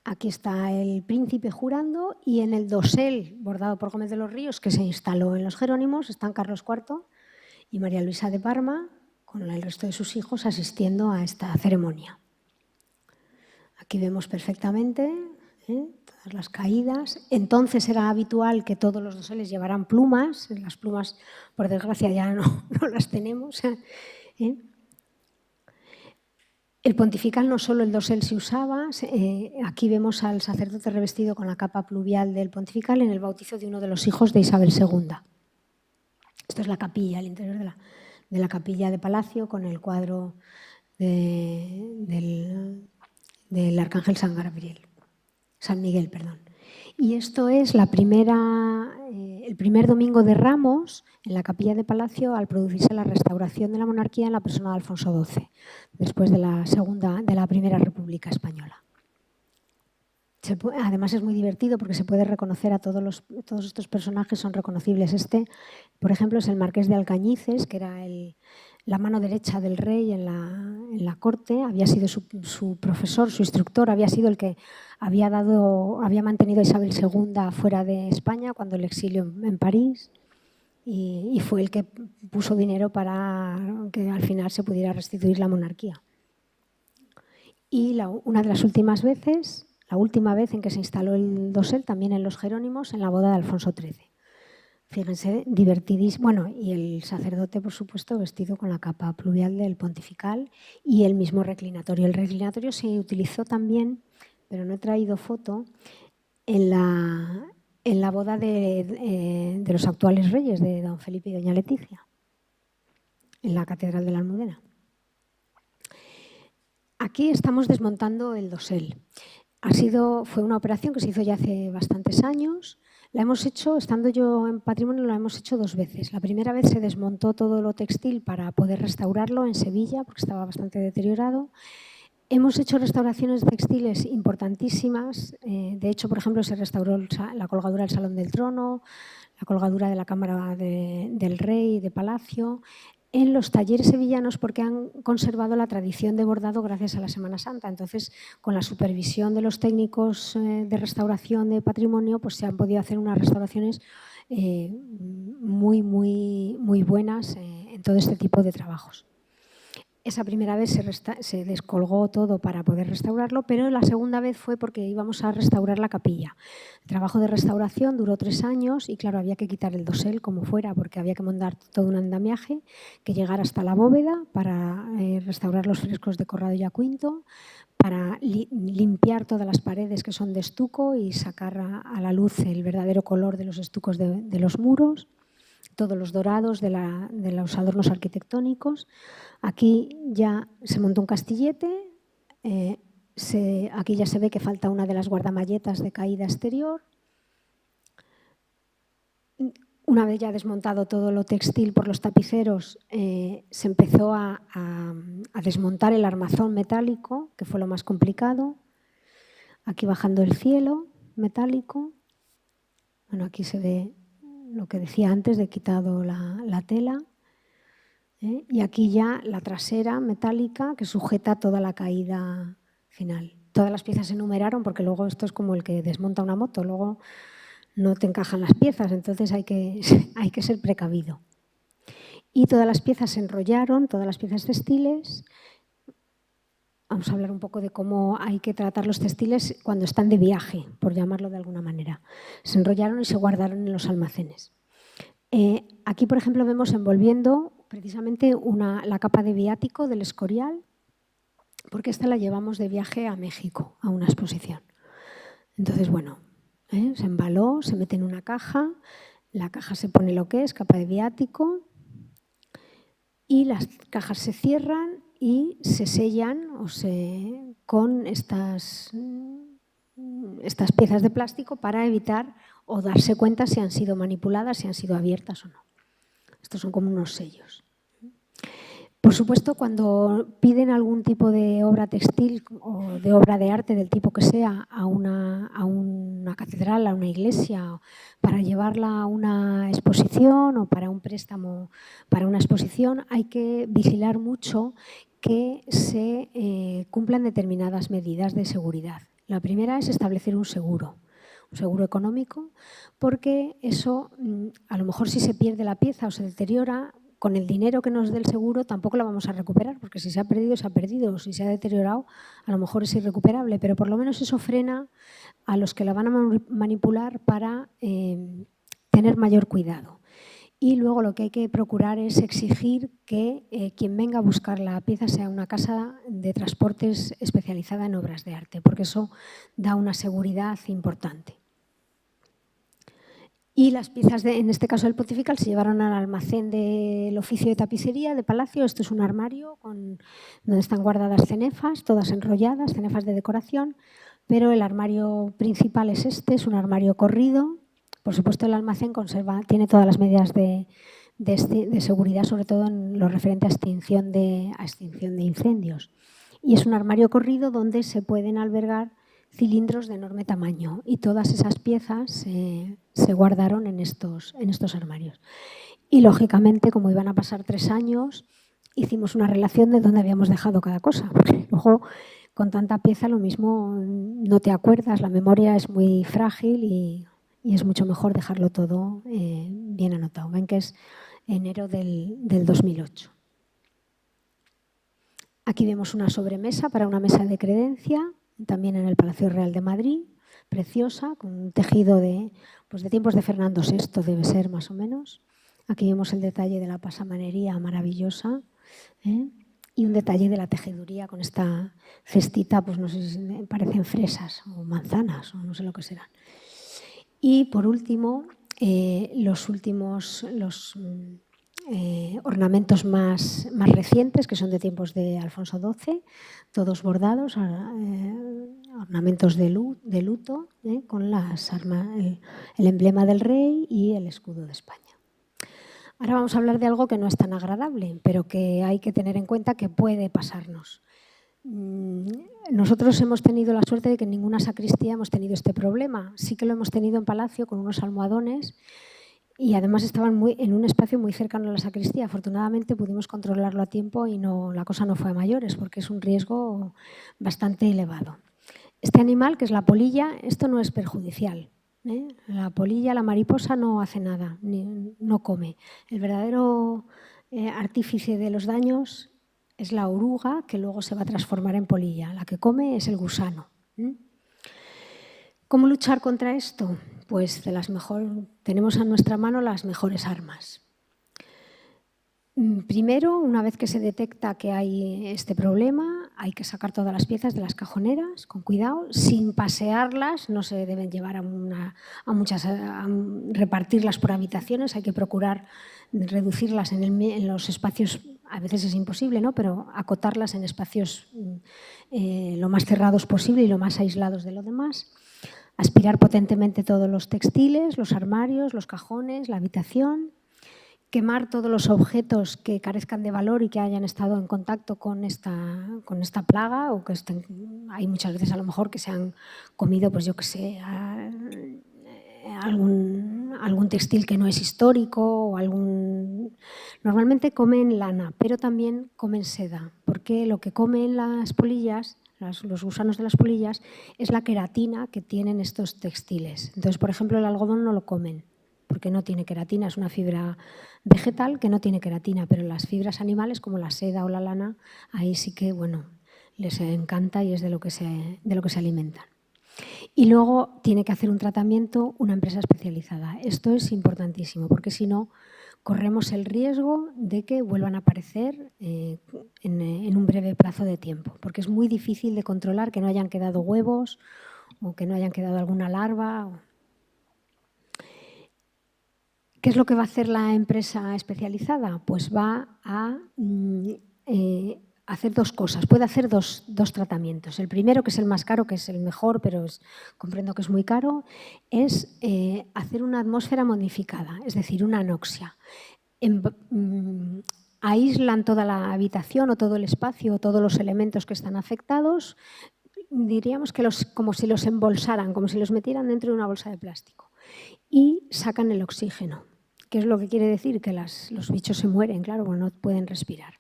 Aquí está el príncipe jurando y en el dosel bordado por Gómez de los Ríos, que se instaló en los Jerónimos, están Carlos IV y María Luisa de Parma, con el resto de sus hijos, asistiendo a esta ceremonia. Aquí vemos perfectamente todas las caídas. Entonces era habitual que todos los doseles llevaran plumas. Las plumas, por desgracia, ya no las tenemos. El pontifical no solo el dosel se usaba, aquí vemos al sacerdote revestido con la capa pluvial del pontifical en el bautizo de uno de los hijos de Isabel II. Esto es la capilla, el interior de la capilla de Palacio con el cuadro del Arcángel San Miguel, perdón. Y esto es el primer domingo de Ramos en la capilla de Palacio al producirse la restauración de la monarquía en la persona de Alfonso XII, después de la Primera República Española. Además es muy divertido porque se puede reconocer a todos estos personajes, son reconocibles. Este, por ejemplo, es el marqués de Alcañices, que era la mano derecha del rey en la corte, había sido su profesor, su instructor, había sido el que había mantenido a Isabel II fuera de España cuando el exilio en París. y fue el que puso dinero para que al final se pudiera restituir la monarquía. Y una de las últimas veces, la última vez en que se instaló el dosel, también en los Jerónimos, en la boda de Alfonso XIII. Fíjense, divertidísimo. Bueno, y el sacerdote, por supuesto, vestido con la capa pluvial del pontifical y el mismo reclinatorio. El reclinatorio se utilizó también, pero no he traído foto, en la boda de los actuales reyes, de don Felipe y doña Leticia, en la Catedral de la Almudena. Aquí estamos desmontando el dosel. Fue una operación que se hizo ya hace bastantes años. La hemos hecho, estando yo en Patrimonio, la hemos hecho 2 veces. La primera vez se desmontó todo lo textil para poder restaurarlo en Sevilla, porque estaba bastante deteriorado. Hemos hecho restauraciones textiles importantísimas. De hecho, por ejemplo, se restauró la colgadura del Salón del Trono, la colgadura de la Cámara del Rey, de Palacio, en los talleres sevillanos, porque han conservado la tradición de bordado gracias a la Semana Santa. Entonces, con la supervisión de los técnicos de restauración de patrimonio, pues se han podido hacer unas restauraciones muy buenas en todo este tipo de trabajos. Esa primera vez se descolgó todo para poder restaurarlo, pero la segunda vez fue porque íbamos a restaurar la capilla. El trabajo de restauración duró 3 años y, claro, había que quitar el dosel como fuera, porque había que montar todo un andamiaje que llegara hasta la bóveda para restaurar los frescos de Corrado y Acuinto, para limpiar todas las paredes que son de estuco y sacar a la luz el verdadero color de los estucos de los muros, todos los dorados de los adornos arquitectónicos. Aquí ya se montó un castillete, aquí ya se ve que falta una de las guardamalletas de caída exterior. Una vez ya desmontado todo lo textil por los tapiceros, se empezó a desmontar el armazón metálico, que fue lo más complicado. Aquí bajando el cielo metálico. Bueno, aquí se ve lo que decía antes de quitado la tela. Y aquí ya la trasera metálica que sujeta toda la caída final. Todas las piezas se numeraron porque luego esto es como el que desmonta una moto, luego no te encajan las piezas, entonces hay que ser precavido. Y todas las piezas se enrollaron, todas las piezas textiles. Vamos a hablar un poco de cómo hay que tratar los textiles cuando están de viaje, por llamarlo de alguna manera. Se enrollaron y se guardaron en los almacenes. Aquí, por ejemplo, vemos envolviendo precisamente la capa de viático del Escorial, porque esta la llevamos de viaje a México, a una exposición. Entonces, bueno, se embaló, se mete en una caja, la caja se pone lo que es, capa de viático, y las cajas se cierran y se sellan con estas piezas de plástico para evitar o darse cuenta si han sido manipuladas, si han sido abiertas o no. Estos son como unos sellos. Por supuesto, cuando piden algún tipo de obra textil o de obra de arte del tipo que sea a una catedral, a una iglesia, para llevarla a una exposición o para un préstamo para una exposición, hay que vigilar mucho que se cumplan determinadas medidas de seguridad. La primera es establecer un seguro económico, porque eso, a lo mejor si se pierde la pieza o se deteriora, con el dinero que nos dé el seguro tampoco la vamos a recuperar, porque si se ha perdido, se ha perdido, o si se ha deteriorado, a lo mejor es irrecuperable, pero por lo menos eso frena a los que la van a manipular para tener mayor cuidado. Y luego lo que hay que procurar es exigir que quien venga a buscar la pieza sea una casa de transportes especializada en obras de arte, porque eso da una seguridad importante. Y las piezas, en este caso del pontifical, se llevaron al almacén del oficio de tapicería de Palacio. Esto es un armario donde están guardadas cenefas, todas enrolladas, cenefas de decoración, pero el armario principal es es un armario corrido. Por supuesto, el almacén tiene todas las medidas de seguridad, sobre todo en lo referente a extinción de incendios. Y es un armario corrido donde se pueden albergar cilindros de enorme tamaño, y todas esas piezas se guardaron en estos armarios. Y, lógicamente, como iban a pasar 3 años, hicimos una relación de dónde habíamos dejado cada cosa, porque luego con tanta pieza lo mismo no te acuerdas, la memoria es muy frágil y y es mucho mejor dejarlo todo bien anotado. Ven que es enero del 2008. Aquí vemos una sobremesa para una mesa de credencia, también en el Palacio Real de Madrid, preciosa, con un tejido de tiempos de Fernando VI, debe ser más o menos. Aquí vemos el detalle de la pasamanería maravillosa, y un detalle de la tejeduría con esta cestita, pues no sé si parecen fresas o manzanas o no sé lo que serán. Y por último, los ornamentos más recientes, que son de tiempos de Alfonso XII, todos bordados, ornamentos de luto, con las armas, el emblema del rey y el escudo de España. Ahora vamos a hablar de algo que no es tan agradable, pero que hay que tener en cuenta que puede pasarnos. Nosotros hemos tenido la suerte de que en ninguna sacristía hemos tenido este problema. Sí que lo hemos tenido en Palacio con unos almohadones y además estaban en un espacio muy cercano a la sacristía. Afortunadamente pudimos controlarlo a tiempo y la cosa no fue a mayores porque es un riesgo bastante elevado. Este animal, que es la polilla, esto no es perjudicial. La polilla, la mariposa, no hace nada, no come. El verdadero artífice de los daños es la oruga, que luego se va a transformar en polilla. La que come es el gusano. ¿Cómo luchar contra esto? Pues tenemos a nuestra mano las mejores armas. Primero, una vez que se detecta que hay este problema, hay que sacar todas las piezas de las cajoneras, con cuidado, sin pasearlas, no se deben llevar a repartirlas por habitaciones, hay que procurar reducirlas en los espacios, a veces es imposible, ¿no? Pero acotarlas en espacios lo más cerrados posible y lo más aislados de lo demás. Aspirar potentemente todos los textiles, los armarios, los cajones, la habitación. Quemar todos los objetos que carezcan de valor y que hayan estado en contacto con esta plaga, o que hay muchas veces a lo mejor que se han comido, pues yo qué sé, algún textil que no es histórico, o normalmente comen lana, pero también comen seda, porque lo que comen las polillas, los gusanos de las polillas, es la queratina que tienen estos textiles. Entonces, por ejemplo, el algodón no lo comen, porque no tiene queratina, es una fibra vegetal que no tiene queratina, pero las fibras animales como la seda o la lana, ahí sí que les encanta y es de lo que se alimentan. Y luego tiene que hacer un tratamiento una empresa especializada. Esto es importantísimo, porque si no, corremos el riesgo de que vuelvan a aparecer en un breve plazo de tiempo, porque es muy difícil de controlar que no hayan quedado huevos o que no hayan quedado alguna larva. ¿Qué es lo que va a hacer la empresa especializada? Pues va a hacer dos cosas. Puede hacer dos tratamientos. El primero, que es el más caro, que es el mejor, pero comprendo que es muy caro, es hacer una atmósfera modificada, es decir, una anoxia. Aíslan toda la habitación o todo el espacio o todos los elementos que están afectados. Diríamos que como si los embolsaran, como si los metieran dentro de una bolsa de plástico. Y sacan el oxígeno. ¿Qué es lo que quiere decir? Que los bichos se mueren, claro, porque no pueden respirar.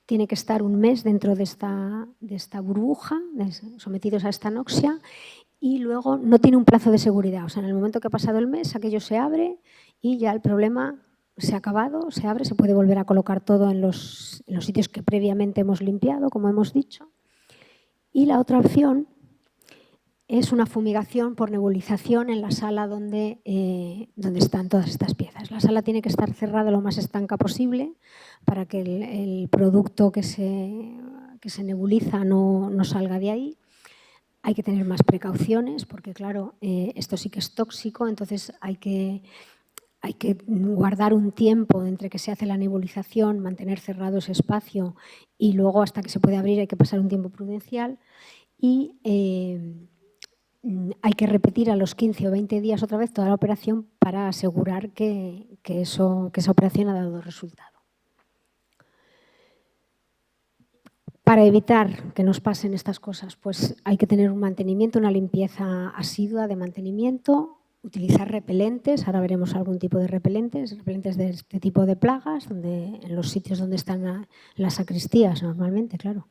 Tiene que estar un mes dentro de esta burbuja, sometidos a esta anoxia, y luego no tiene un plazo de seguridad. O sea, en el momento que ha pasado el mes, aquello se abre y ya el problema se ha acabado, se abre, se puede volver a colocar todo en los sitios que previamente hemos limpiado, como hemos dicho. Y la otra opción es una fumigación por nebulización en la sala donde están todas estas piezas. La sala tiene que estar cerrada lo más estanca posible para que el producto que se nebuliza no salga de ahí. Hay que tener más precauciones porque, claro, esto sí que es tóxico, entonces hay que guardar un tiempo entre que se hace la nebulización, mantener cerrado ese espacio y luego hasta que se puede abrir hay que pasar un tiempo prudencial y hay que repetir a los 15 o 20 días otra vez toda la operación para asegurar que esa operación ha dado resultado. Para evitar que nos pasen estas cosas, pues hay que tener un mantenimiento, una limpieza asidua de mantenimiento, utilizar repelentes, ahora veremos algún tipo de repelentes de este tipo de plagas, en los sitios donde están las sacristías normalmente, claro.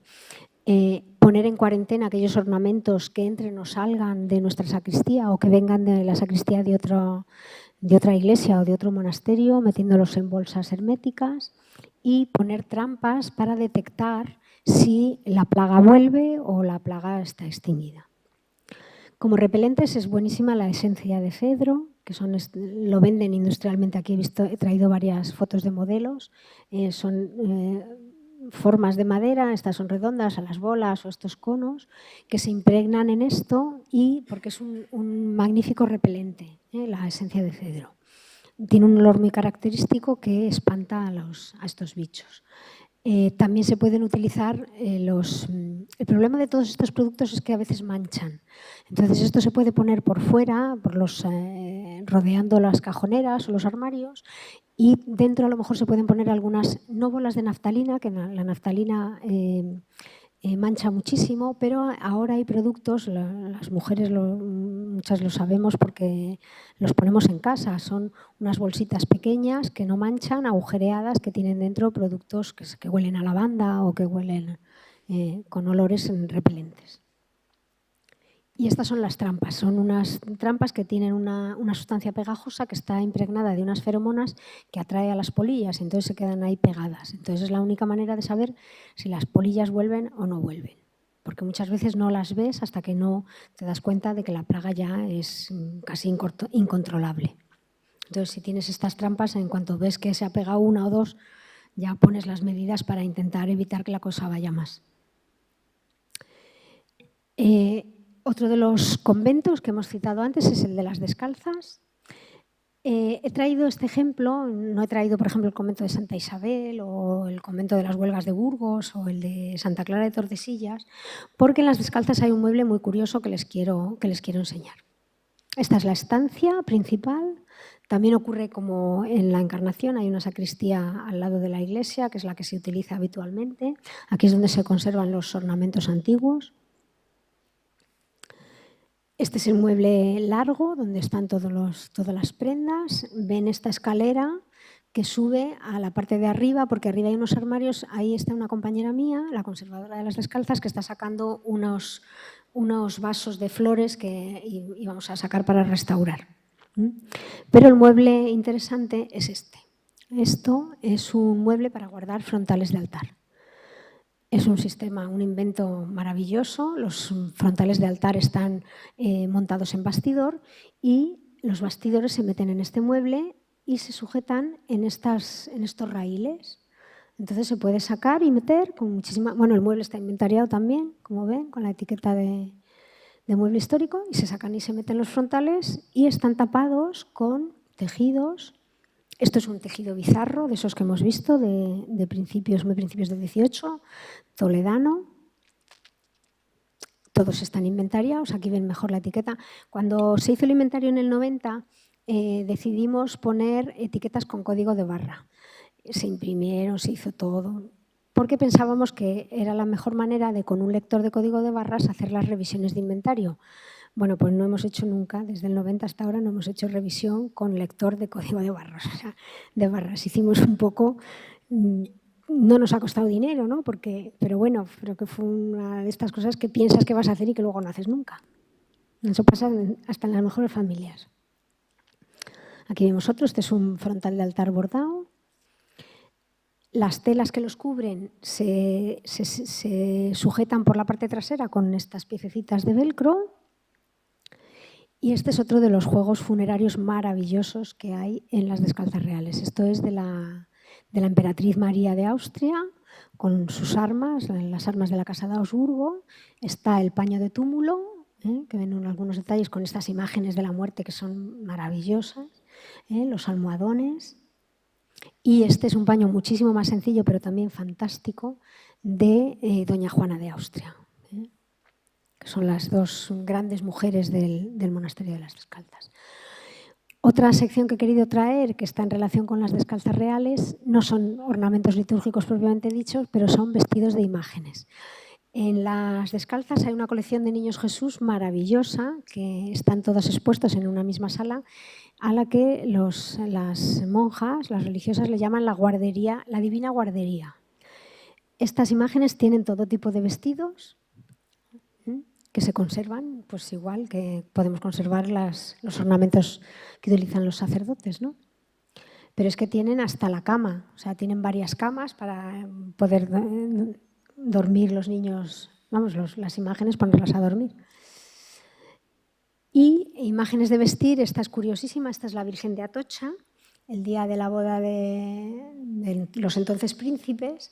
poner en cuarentena aquellos ornamentos que entren o salgan de nuestra sacristía o que vengan de la sacristía de otra iglesia o de otro monasterio, metiéndolos en bolsas herméticas, y poner trampas para detectar si la plaga vuelve o la plaga está extinguida. Como repelentes es buenísima la esencia de cedro, que lo venden industrialmente. Aquí he traído varias fotos de modelos. Son formas de madera, estas son redondas, a las bolas o estos conos, que se impregnan en esto y porque es un magnífico repelente, la esencia de cedro. Tiene un olor muy característico que espanta a estos bichos. También se pueden utilizar el problema de todos estos productos es que a veces manchan. Entonces esto se puede poner por fuera, rodeando las cajoneras o los armarios, y dentro a lo mejor se pueden poner algunas, no bolas de naftalina, que la naftalina mancha muchísimo, pero ahora hay productos, las mujeres muchas lo sabemos porque los ponemos en casa, son unas bolsitas pequeñas que no manchan, agujereadas, que tienen dentro productos que huelen a lavanda o que huelen con olores repelentes. Y estas son las trampas, son unas trampas que tienen una sustancia pegajosa que está impregnada de unas feromonas que atrae a las polillas y entonces se quedan ahí pegadas. Entonces es la única manera de saber si las polillas vuelven o no vuelven, porque muchas veces no las ves hasta que no te das cuenta de que la plaga ya es casi incontrolable. Entonces si tienes estas trampas, en cuanto ves que se ha pegado una o dos, ya pones las medidas para intentar evitar que la cosa vaya más. Otro de los conventos que hemos citado antes es el de las Descalzas. He traído este ejemplo, no he traído, por ejemplo, el convento de Santa Isabel o el convento de las Huelgas de Burgos o el de Santa Clara de Tordesillas, porque en las Descalzas hay un mueble muy curioso que les quiero enseñar. Esta es la estancia principal. También ocurre como en la Encarnación, hay una sacristía al lado de la iglesia, que es la que se utiliza habitualmente. Aquí es donde se conservan los ornamentos antiguos. Este es el mueble largo, donde están todas las prendas. Ven esta escalera que sube a la parte de arriba, porque arriba hay unos armarios. Ahí está una compañera mía, la conservadora de las Descalzas, que está sacando unos vasos de flores que íbamos a sacar para restaurar. Pero el mueble interesante es este. Esto es un mueble para guardar frontales de altar. Es un sistema, un invento maravilloso. Los frontales de altar están montados en bastidor y los bastidores se meten en este mueble y se sujetan en estos raíles. Entonces se puede sacar y meter con muchísima... Bueno, el mueble está inventariado también, como ven, con la etiqueta de mueble histórico, y se sacan y se meten los frontales y están tapados con tejidos. Esto es un tejido bizarro, de esos que hemos visto, de principios del 18, toledano. Todos están inventariados, aquí ven mejor la etiqueta. Cuando se hizo el inventario en el 90, decidimos poner etiquetas con código de barra. Se imprimieron, se hizo todo, porque pensábamos que era la mejor manera de, con un lector de código de barras, hacer las revisiones de inventario. Bueno, pues no hemos hecho nunca, desde el 90 hasta ahora, no hemos hecho revisión con lector de código de barras. O sea, de barras. Hicimos un poco, no nos ha costado dinero, ¿no? Pero bueno, creo que fue una de estas cosas que piensas que vas a hacer y que luego no haces nunca. Eso pasa hasta en las mejores familias. Aquí vemos otro, este es un frontal de altar bordado. Las telas que los cubren se sujetan por la parte trasera con estas piececitas de velcro. Y este es otro de los juegos funerarios maravillosos que hay en las Descalzas Reales. Esto es de la emperatriz María de Austria, con sus armas, las armas de la Casa de Augsburgo. Está el paño de túmulo, que ven algunos detalles con estas imágenes de la muerte que son maravillosas, los almohadones. Y este es un paño muchísimo más sencillo, pero también fantástico, de doña Juana de Austria, que son las dos grandes mujeres del monasterio de las Descalzas. Otra sección que he querido traer, que está en relación con las Descalzas Reales, no son ornamentos litúrgicos propiamente dichos, pero son vestidos de imágenes. En las Descalzas hay una colección de niños Jesús maravillosa, que están todos expuestos en una misma sala, a la que las monjas, las religiosas, le llaman la guardería, la divina guardería. Estas imágenes tienen todo tipo de vestidos, que se conservan, pues igual que podemos conservar los ornamentos que utilizan los sacerdotes, ¿no? Pero es que tienen hasta la cama, o sea, tienen varias camas para poder dormir los niños, vamos, las imágenes, ponerlas a dormir. Y imágenes de vestir, esta es curiosísima, esta es la Virgen de Atocha, el día de la boda de los entonces príncipes,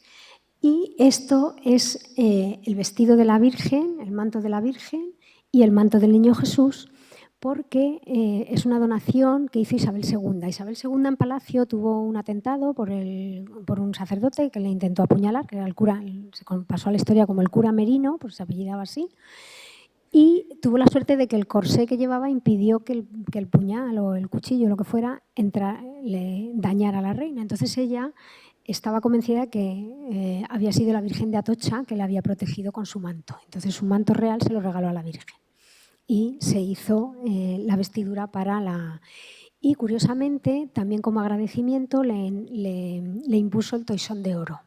y esto es el vestido de la Virgen, el manto de la Virgen y el manto del Niño Jesús, porque es una donación que hizo Isabel II. Isabel II en Palacio tuvo un atentado por un sacerdote que le intentó apuñalar, que era el cura, se pasó a la historia como el cura Merino, pues se apellidaba así, y tuvo la suerte de que el corsé que llevaba impidió que el puñal o el cuchillo o lo que fuera le dañara a la reina. Entonces ella estaba convencida que había sido la Virgen de Atocha que la había protegido con su manto. Entonces su manto real se lo regaló a la Virgen y se hizo la vestidura para la... Y curiosamente, también como agradecimiento, le impuso el toisón de oro.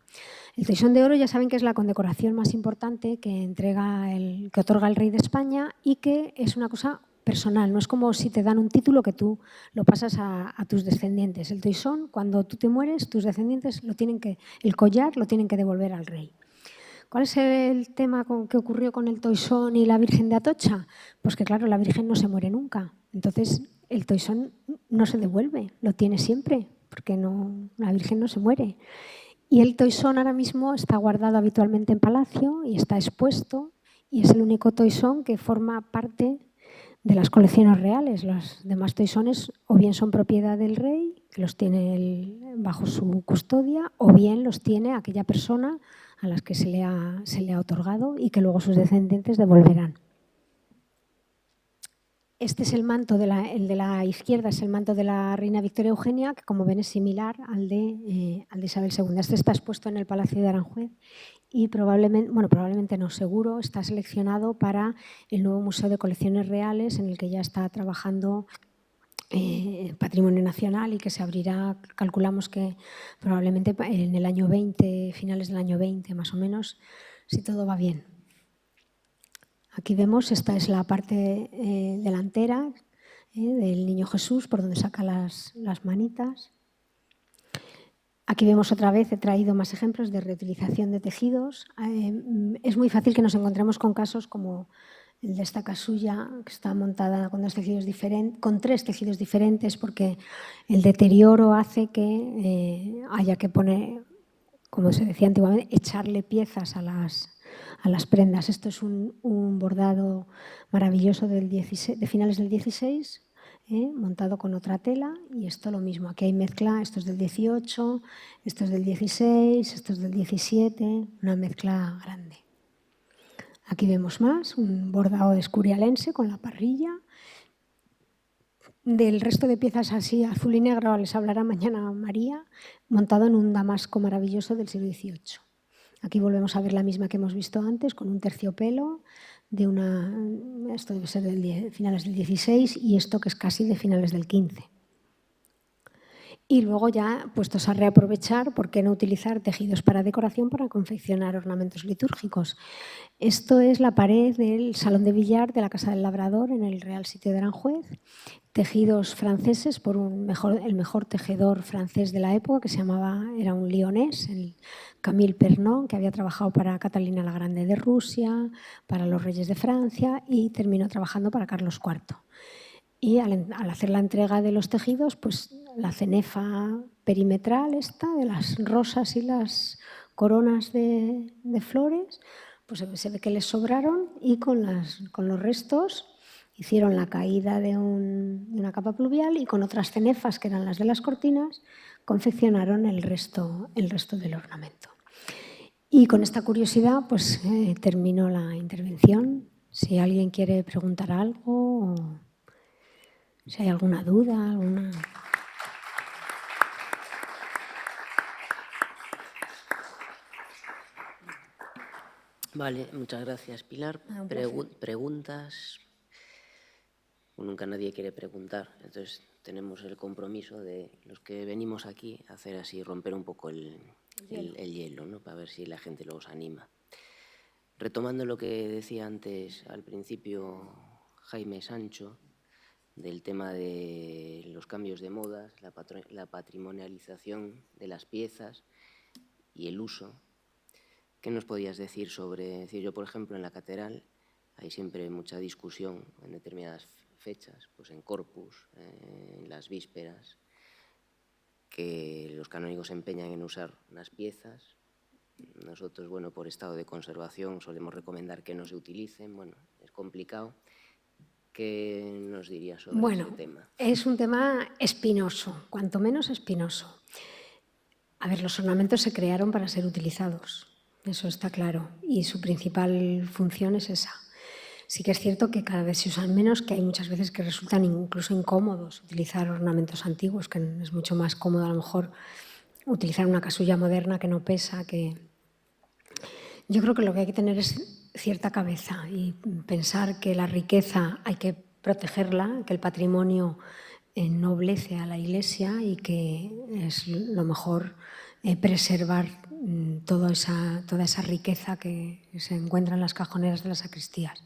El toisón de oro ya saben que es la condecoración más importante que otorga el rey de España y que es una cosa personal, no es como si te dan un título que tú lo pasas a tus descendientes. El toisón, cuando tú te mueres, tus descendientes el collar lo tienen que devolver al rey. ¿Cuál es el tema que ocurrió con el toisón y la Virgen de Atocha? Pues que claro, la Virgen no se muere nunca. Entonces el toisón no se devuelve, lo tiene siempre, porque la Virgen no se muere. Y el toisón ahora mismo está guardado habitualmente en Palacio y está expuesto y es el único toisón que forma parte de las colecciones reales. Los demás toisones o bien son propiedad del rey, que los tiene bajo su custodia, o bien los tiene aquella persona a las que se le ha otorgado y que luego sus descendientes devolverán. Este es el manto, el de la izquierda es el manto de la reina Victoria Eugenia, que como ven es similar al de Isabel II. Este está expuesto en el Palacio de Aranjuez y probablemente no, seguro, está seleccionado para el nuevo Museo de Colecciones Reales en el que ya está trabajando Patrimonio Nacional y que se abrirá, calculamos que probablemente en el año 20, finales del año 20 más o menos, si todo va bien. Aquí vemos, esta es la parte delantera del Niño Jesús, por donde saca las manitas. Aquí vemos otra vez, he traído más ejemplos de reutilización de tejidos. Es muy fácil que nos encontremos con casos como el de esta casulla, que está montada con tres tejidos diferentes, porque el deterioro hace que haya que poner, como se decía antiguamente, echarle piezas a las prendas. Esto es un bordado maravilloso de finales del 16, montado con otra tela, y esto lo mismo. Aquí hay mezcla, esto es del 18, esto es del 16, esto es del 17, una mezcla grande. Aquí vemos más, un bordado escurialense con la parrilla. Del resto de piezas así, azul y negro, les hablará mañana María, montado en un damasco maravilloso del siglo XVIII. Aquí volvemos a ver la misma que hemos visto antes, con un terciopelo, esto debe ser de finales del 16 y esto que es casi de finales del 15. Y luego ya, puestos a reaprovechar, ¿por qué no utilizar tejidos para decoración para confeccionar ornamentos litúrgicos? Esto es la pared del Salón de Billar de la Casa del Labrador en el Real Sitio de Aranjuez. Tejidos franceses por el mejor tejedor francés de la época, que era un lionés, el Camille Pernon, que había trabajado para Catalina la Grande de Rusia, para los reyes de Francia y terminó trabajando para Carlos IV. Y al hacer la entrega de los tejidos, pues la cenefa perimetral esta, de las rosas y las coronas de flores, pues se ve que les sobraron y con los restos hicieron la caída de una capa pluvial y con otras cenefas, que eran las de las cortinas, confeccionaron el resto del ornamento. Y con esta curiosidad pues termino la intervención. Si alguien quiere preguntar algo, o si hay alguna duda, Vale, muchas gracias, Pilar. ¿Preguntas? Nunca nadie quiere preguntar, entonces tenemos el compromiso de los que venimos aquí a hacer así, romper un poco el hielo, ¿no? Para ver si la gente los anima. Retomando lo que decía antes al principio Jaime Sancho, del tema de los cambios de modas, la patrimonialización de las piezas y el uso, ¿qué nos podías decir sobre...? Es decir, yo, por ejemplo, en la catedral hay siempre mucha discusión en determinadas fechas, pues en Corpus, en las vísperas, que los canónigos se empeñan en usar unas piezas. Nosotros, bueno, por estado de conservación solemos recomendar que no se utilicen. Bueno, es complicado. ¿Qué nos dirías sobre ese tema? Es un tema espinoso, cuanto menos espinoso. A ver, los ornamentos se crearon para ser utilizados, eso está claro, y su principal función es esa. Sí que es cierto que cada vez se usan menos, que hay muchas veces que resultan incluso incómodos utilizar ornamentos antiguos, que es mucho más cómodo a lo mejor utilizar una casulla moderna que no pesa, que... Yo creo que lo que hay que tener es cierta cabeza y pensar que la riqueza hay que protegerla, que el patrimonio ennoblece a la Iglesia y que es lo mejor preservar toda esa riqueza que se encuentra en las cajoneras de las sacristías.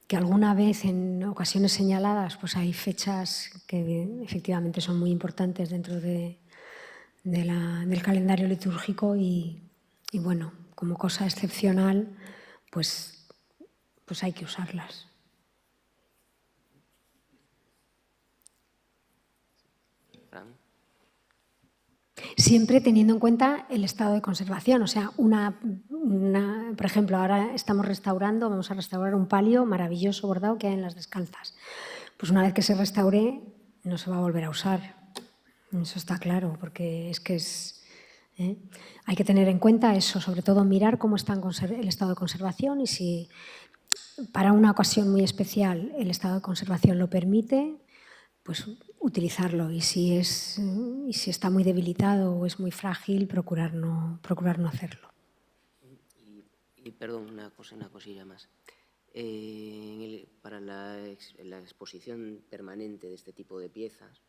Que alguna vez en ocasiones señaladas pues hay fechas que efectivamente son muy importantes dentro del calendario litúrgico y bueno, como cosa excepcional, pues hay que usarlas. Siempre teniendo en cuenta el estado de conservación. O sea, por ejemplo, ahora vamos a restaurar un palio maravilloso bordado que hay en las descalzas. Pues una vez que se restaure, no se va a volver a usar. Eso está claro, porque hay que tener en cuenta eso, sobre todo mirar cómo está el estado de conservación y si para una ocasión muy especial el estado de conservación lo permite, pues utilizarlo. Y si está muy debilitado o es muy frágil, procurar no hacerlo. Y perdón, una cosilla más. Para la exposición permanente de este tipo de piezas,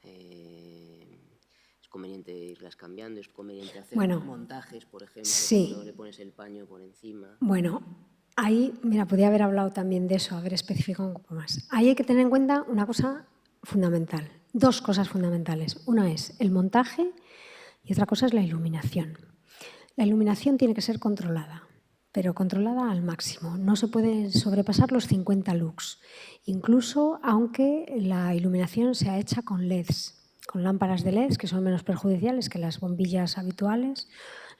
¿es conveniente irlas cambiando? ¿Es conveniente hacer montajes, por ejemplo, sí, cuando le pones el paño por encima? Bueno, ahí, mira, podría haber hablado también de eso, haber especificado un poco más. Ahí hay que tener en cuenta una cosa fundamental, dos cosas fundamentales. Una es el montaje y otra cosa es la iluminación. La iluminación tiene que ser controlada, pero controlada al máximo. No se puede sobrepasar los 50 lux, incluso aunque la iluminación sea hecha con LEDs, con lámparas de LEDs que son menos perjudiciales que las bombillas habituales,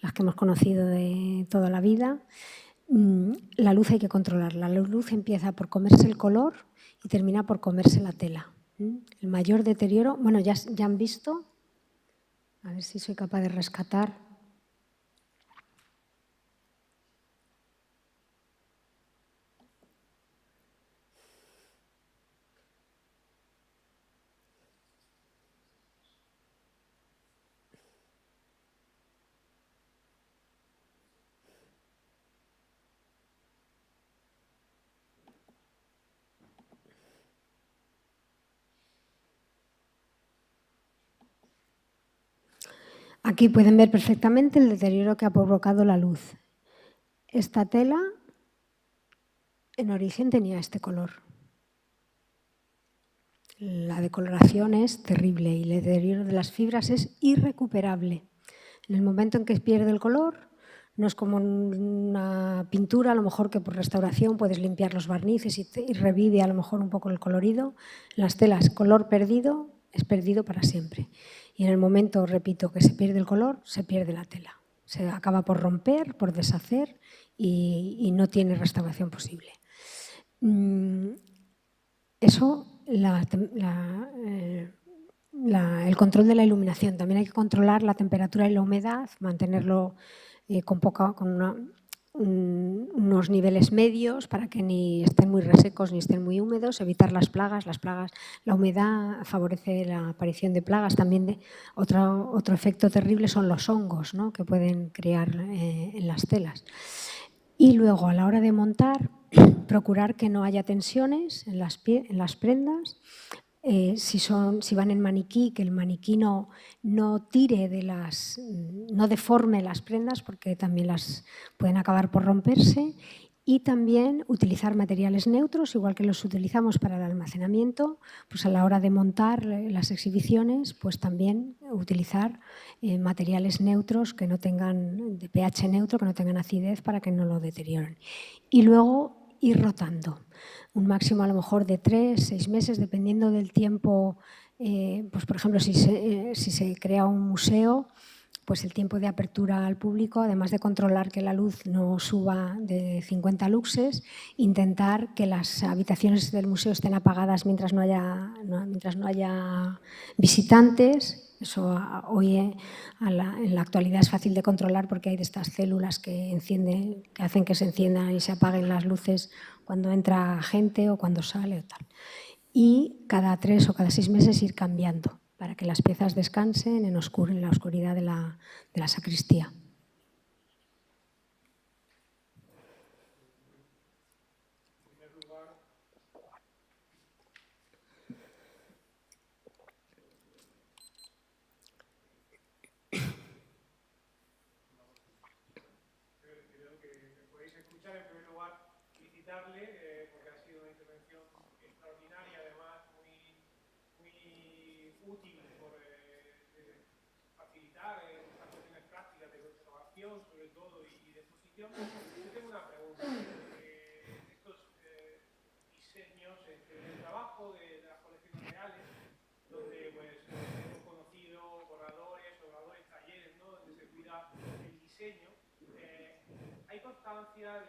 las que hemos conocido de toda la vida. La luz hay que controlarla. La luz empieza por comerse el color y termina por comerse la tela. El mayor deterioro, bueno, ya han visto, a ver si soy capaz de rescatar. Aquí pueden ver perfectamente el deterioro que ha provocado la luz. Esta tela en origen tenía este color. La decoloración es terrible y el deterioro de las fibras es irrecuperable. En el momento en que pierde el color, no es como una pintura, a lo mejor que por restauración puedes limpiar los barnices y revive a lo mejor un poco el colorido. En las telas, color perdido es perdido para siempre. Y en el momento, repito, que se pierde el color, se pierde la tela. Se acaba por romper, por deshacer y no tiene restauración posible. Eso, el control de la iluminación. También hay que controlar la temperatura y la humedad, mantenerlo con unos niveles medios para que ni estén muy resecos ni estén muy húmedos, evitar las plagas. La humedad favorece la aparición de plagas. También otro efecto terrible son los hongos, ¿no?, que pueden crear en las telas. Y luego, a la hora de montar, procurar que no haya tensiones en las prendas, si van en maniquí, que el maniquí no tire no deforme las prendas, porque también las pueden acabar por romperse. Y también utilizar materiales neutros, igual que los utilizamos para el almacenamiento, pues a la hora de montar las exhibiciones, pues también utilizar materiales neutros que no tengan, de pH neutro, que no tengan acidez para que no lo deterioren. Y luego ir rotando, un máximo a lo mejor de 3, 6 meses, dependiendo del tiempo. Pues por ejemplo, si se crea un museo, pues el tiempo de apertura al público, además de controlar que la luz no suba de 50 luxes, intentar que las habitaciones del museo estén apagadas mientras no haya visitantes. Eso hoy en la actualidad es fácil de controlar porque hay de estas células que hacen que se enciendan y se apaguen las luces cuando entra gente o cuando sale o tal. Y cada 3 o cada 6 meses ir cambiando, para que las piezas descansen en la oscuridad de la sacristía. Creo que podéis escuchar. En primer lugar, felicitarle porque ha sido una intervención extraordinaria, además muy útil por facilitar estas cuestiones prácticas de conservación, sobre todo, y de exposición. Yo tengo una pregunta. Estos diseños, el trabajo de las colecciones reales, donde pues, hemos conocido borradores, talleres, ¿no?, donde se cuida el diseño. Hay constancia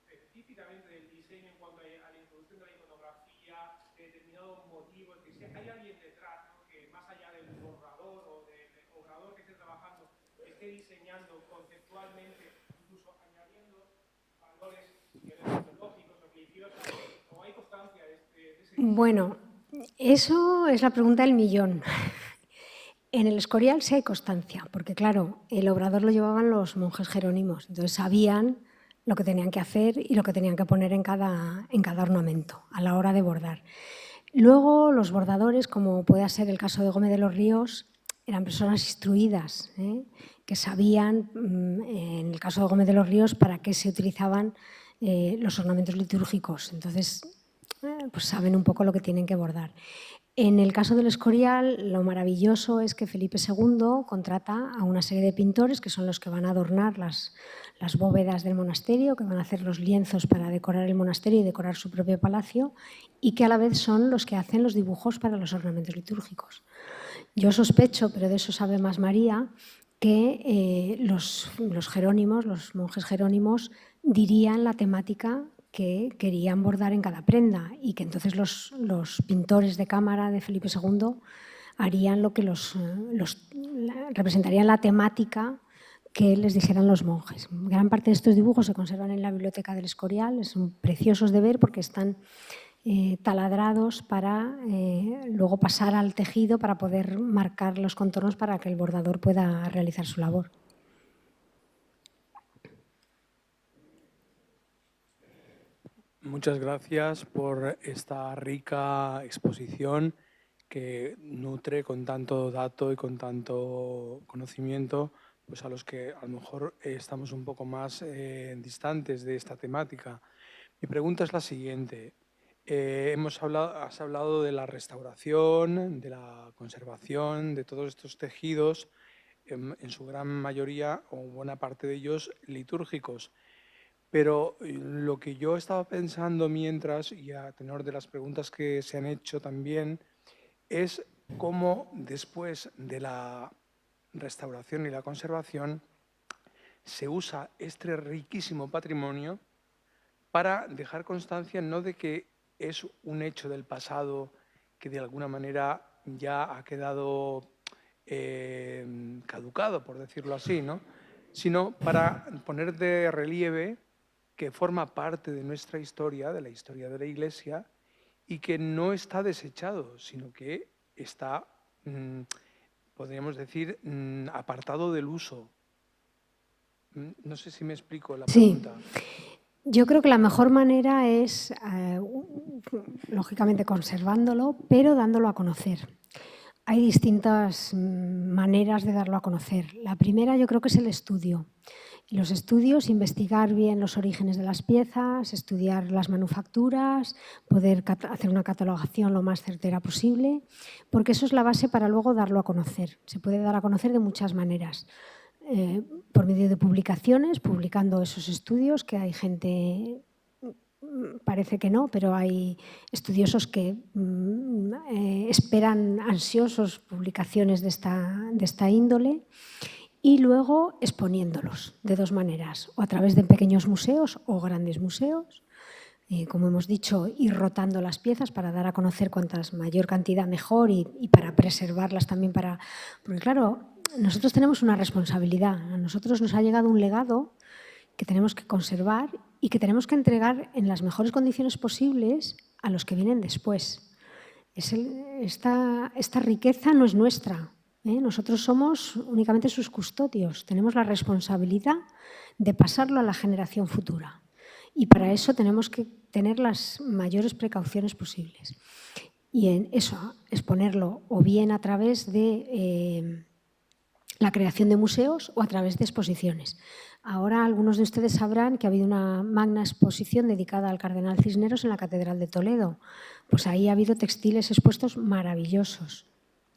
específicamente del diseño en cuanto a la introducción de la iconografía, de determinados motivos, que si hay alguien detrás, ¿no?, que más allá del borrador o del obrador que esté trabajando, esté diseñando conceptualmente, incluso añadiendo valores metodológicos o religiosos, o hay constancia de ese diseño. Bueno, eso es la pregunta del millón. En el Escorial sí hay constancia, porque claro, el obrador lo llevaban los monjes jerónimos, entonces sabían lo que tenían que hacer y lo que tenían que poner en cada ornamento a la hora de bordar. Luego los bordadores, como puede ser el caso de Gómez de los Ríos, eran personas instruidas, que sabían, en el caso de Gómez de los Ríos, para qué se utilizaban los ornamentos litúrgicos. Entonces, pues saben un poco lo que tienen que bordar. En el caso del Escorial, lo maravilloso es que Felipe II contrata a una serie de pintores que son los que van a adornar las bóvedas del monasterio, que van a hacer los lienzos para decorar el monasterio y decorar su propio palacio, y que a la vez son los que hacen los dibujos para los ornamentos litúrgicos. Yo sospecho, pero de eso sabe más María, que los jerónimos, los monjes jerónimos, dirían la temática que querían bordar en cada prenda y que entonces los pintores de cámara de Felipe II harían lo que representarían la temática que les dijeran los monjes. Gran parte de estos dibujos se conservan en la biblioteca del Escorial, son preciosos de ver porque están taladrados para luego pasar al tejido para poder marcar los contornos para que el bordador pueda realizar su labor. Muchas gracias por esta rica exposición que nutre con tanto dato y con tanto conocimiento pues a los que a lo mejor estamos un poco más distantes de esta temática. Mi pregunta es la siguiente. Has hablado de la restauración, de la conservación, de todos estos tejidos, en su gran mayoría o buena parte de ellos litúrgicos. Pero lo que yo estaba pensando mientras, y a tenor de las preguntas que se han hecho también, es cómo después de la restauración y la conservación se usa este riquísimo patrimonio para dejar constancia no de que es un hecho del pasado que de alguna manera ya ha quedado caducado, por decirlo así, ¿no?, sino para poner de relieve que forma parte de nuestra historia, de la historia de la Iglesia, y que no está desechado, sino que está, podríamos decir, apartado del uso. No sé si me explico la pregunta. Sí. Yo creo que la mejor manera es, lógicamente, conservándolo, pero dándolo a conocer. Hay distintas maneras de darlo a conocer. La primera yo creo que es el estudio. Y los estudios, investigar bien los orígenes de las piezas, estudiar las manufacturas, poder hacer una catalogación lo más certera posible, porque eso es la base para luego darlo a conocer. Se puede dar a conocer de muchas maneras. Por medio de publicaciones, publicando esos estudios, que hay gente, parece que no, pero hay estudiosos que esperan ansiosos publicaciones de esta índole, y luego exponiéndolos de dos maneras, o a través de pequeños museos o grandes museos, como hemos dicho, ir rotando las piezas para dar a conocer cuantas mayor cantidad mejor y para preservarlas también. Porque claro, nosotros tenemos una responsabilidad, a nosotros nos ha llegado un legado que tenemos que conservar y que tenemos que entregar en las mejores condiciones posibles a los que vienen después. Esta riqueza no es nuestra. Nosotros somos únicamente sus custodios, tenemos la responsabilidad de pasarlo a la generación futura y para eso tenemos que tener las mayores precauciones posibles. Y en eso, exponerlo o bien a través de la creación de museos o a través de exposiciones. Ahora algunos de ustedes sabrán que ha habido una magna exposición dedicada al Cardenal Cisneros en la Catedral de Toledo. Pues ahí ha habido textiles expuestos maravillosos.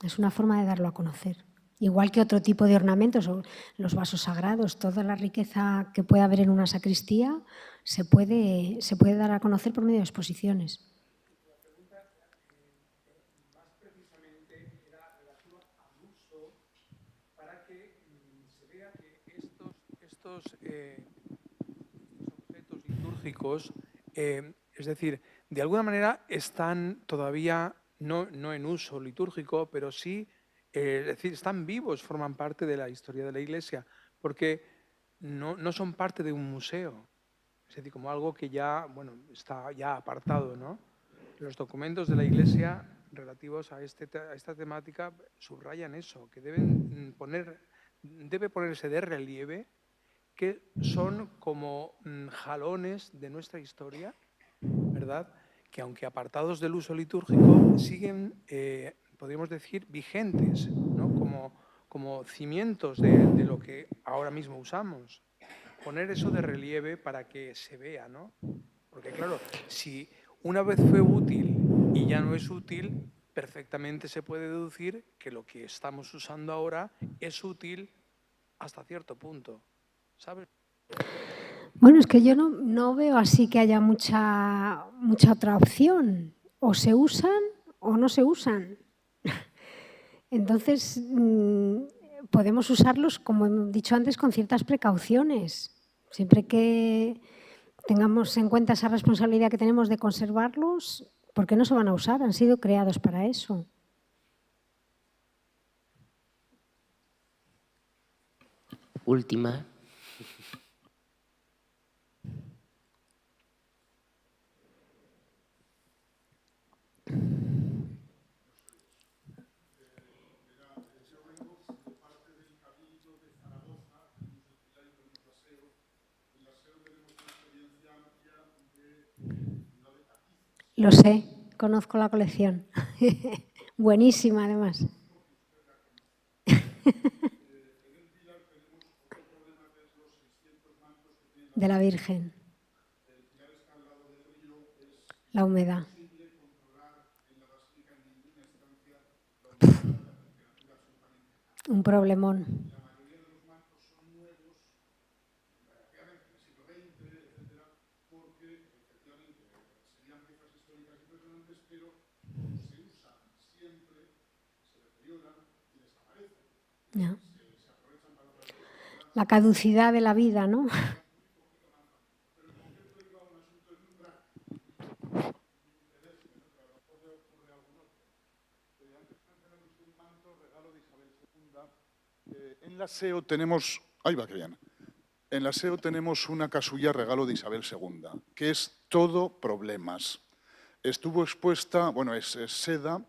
Es una forma de darlo a conocer. Igual que otro tipo de ornamentos, o los vasos sagrados, toda la riqueza que puede haber en una sacristía se puede dar a conocer por medio de exposiciones. La pregunta más precisamente era relativa al uso para que se vea que estos objetos litúrgicos, es decir, de alguna manera están todavía no en uso litúrgico, pero sí, es decir, están vivos, forman parte de la historia de la Iglesia, porque no son parte de un museo, es decir, como algo que ya, bueno, está ya apartado, ¿no? Los documentos de la Iglesia relativos a esta temática subrayan eso, que debe ponerse de relieve que son como jalones de nuestra historia, ¿verdad?, que aunque apartados del uso litúrgico, siguen, podríamos decir, vigentes, ¿no?, como cimientos de lo que ahora mismo usamos. Poner eso de relieve para que se vea, ¿no? Porque claro, si una vez fue útil y ya no es útil, perfectamente se puede deducir que lo que estamos usando ahora es útil hasta cierto punto, ¿sabes? Bueno, es que yo no veo así que haya mucha otra opción. O se usan o no se usan. Entonces, podemos usarlos, como he dicho antes, con ciertas precauciones. Siempre que tengamos en cuenta esa responsabilidad que tenemos de conservarlos, ¿por qué no se van a usar? Han sido creados para eso. Última. Lo sé, conozco la colección. Buenísima, además. De la Virgen. La humedad. Un problemón. No. La caducidad de la vida, ¿no? En la SEO tenemos, ahí va, que bien. En la SEO tenemos una casulla regalo de Isabel II, que es todo problemas. Estuvo expuesta, bueno, es seda,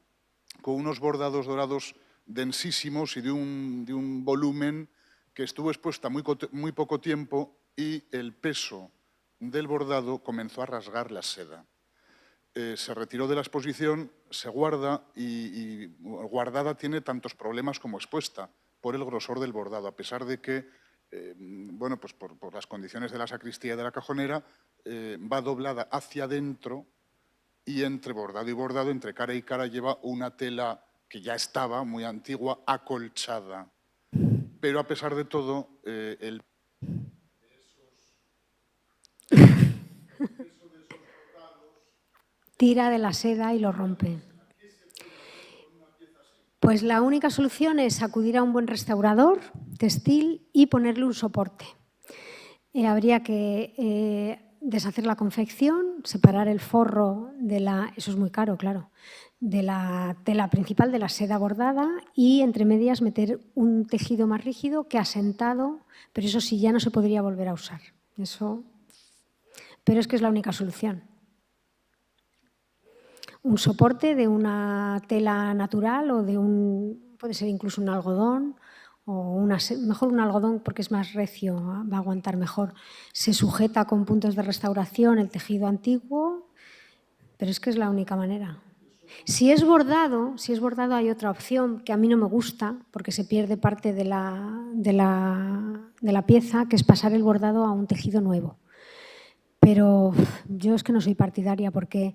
con unos bordados dorados densísimos y de un volumen que estuvo expuesta muy poco tiempo y el peso del bordado comenzó a rasgar la seda. Se retiró de la exposición, se guarda y guardada tiene tantos problemas como expuesta por el grosor del bordado, a pesar de que, bueno, pues por las condiciones de la sacristía y de la cajonera, va doblada hacia adentro y entre bordado y bordado, entre cara y cara, lleva una tela que ya estaba muy antigua, acolchada. Pero a pesar de todo, tira de la seda y lo rompe. Pues la única solución es acudir a un buen restaurador textil y ponerle un soporte. Habría que deshacer la confección, separar el forro de la, eso es muy caro, claro, de la tela principal, de la seda bordada, y entre medias meter un tejido más rígido que asentado, pero eso sí ya no se podría volver a usar. Eso, pero es que es la única solución. Un soporte de una tela natural o de puede ser incluso un algodón, o mejor un algodón porque es más recio, va a aguantar mejor. Se sujeta con puntos de restauración el tejido antiguo, pero es que es la única manera. Si es bordado hay otra opción que a mí no me gusta porque se pierde parte de la pieza, que es pasar el bordado a un tejido nuevo. Pero yo es que no soy partidaria porque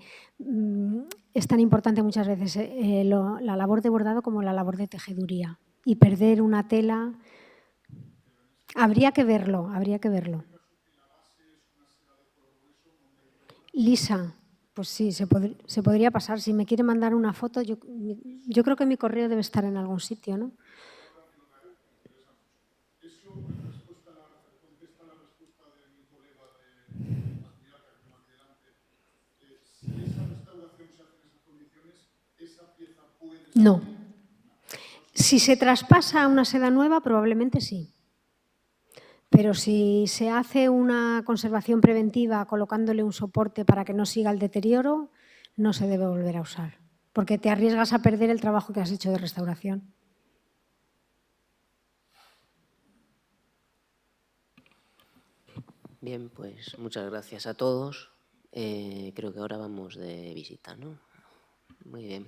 es tan importante muchas veces la labor de bordado como la labor de tejeduría. Y perder una tela, habría que verlo. Lisa, pues sí, se podría pasar. Si me quiere mandar una foto, yo creo que mi correo debe estar en algún sitio, ¿no? No. Si se traspasa a una seda nueva, probablemente sí. Pero si se hace una conservación preventiva colocándole un soporte para que no siga el deterioro, no se debe volver a usar, porque te arriesgas a perder el trabajo que has hecho de restauración. Bien, pues muchas gracias a todos. Creo que ahora vamos de visita, ¿no? Muy bien.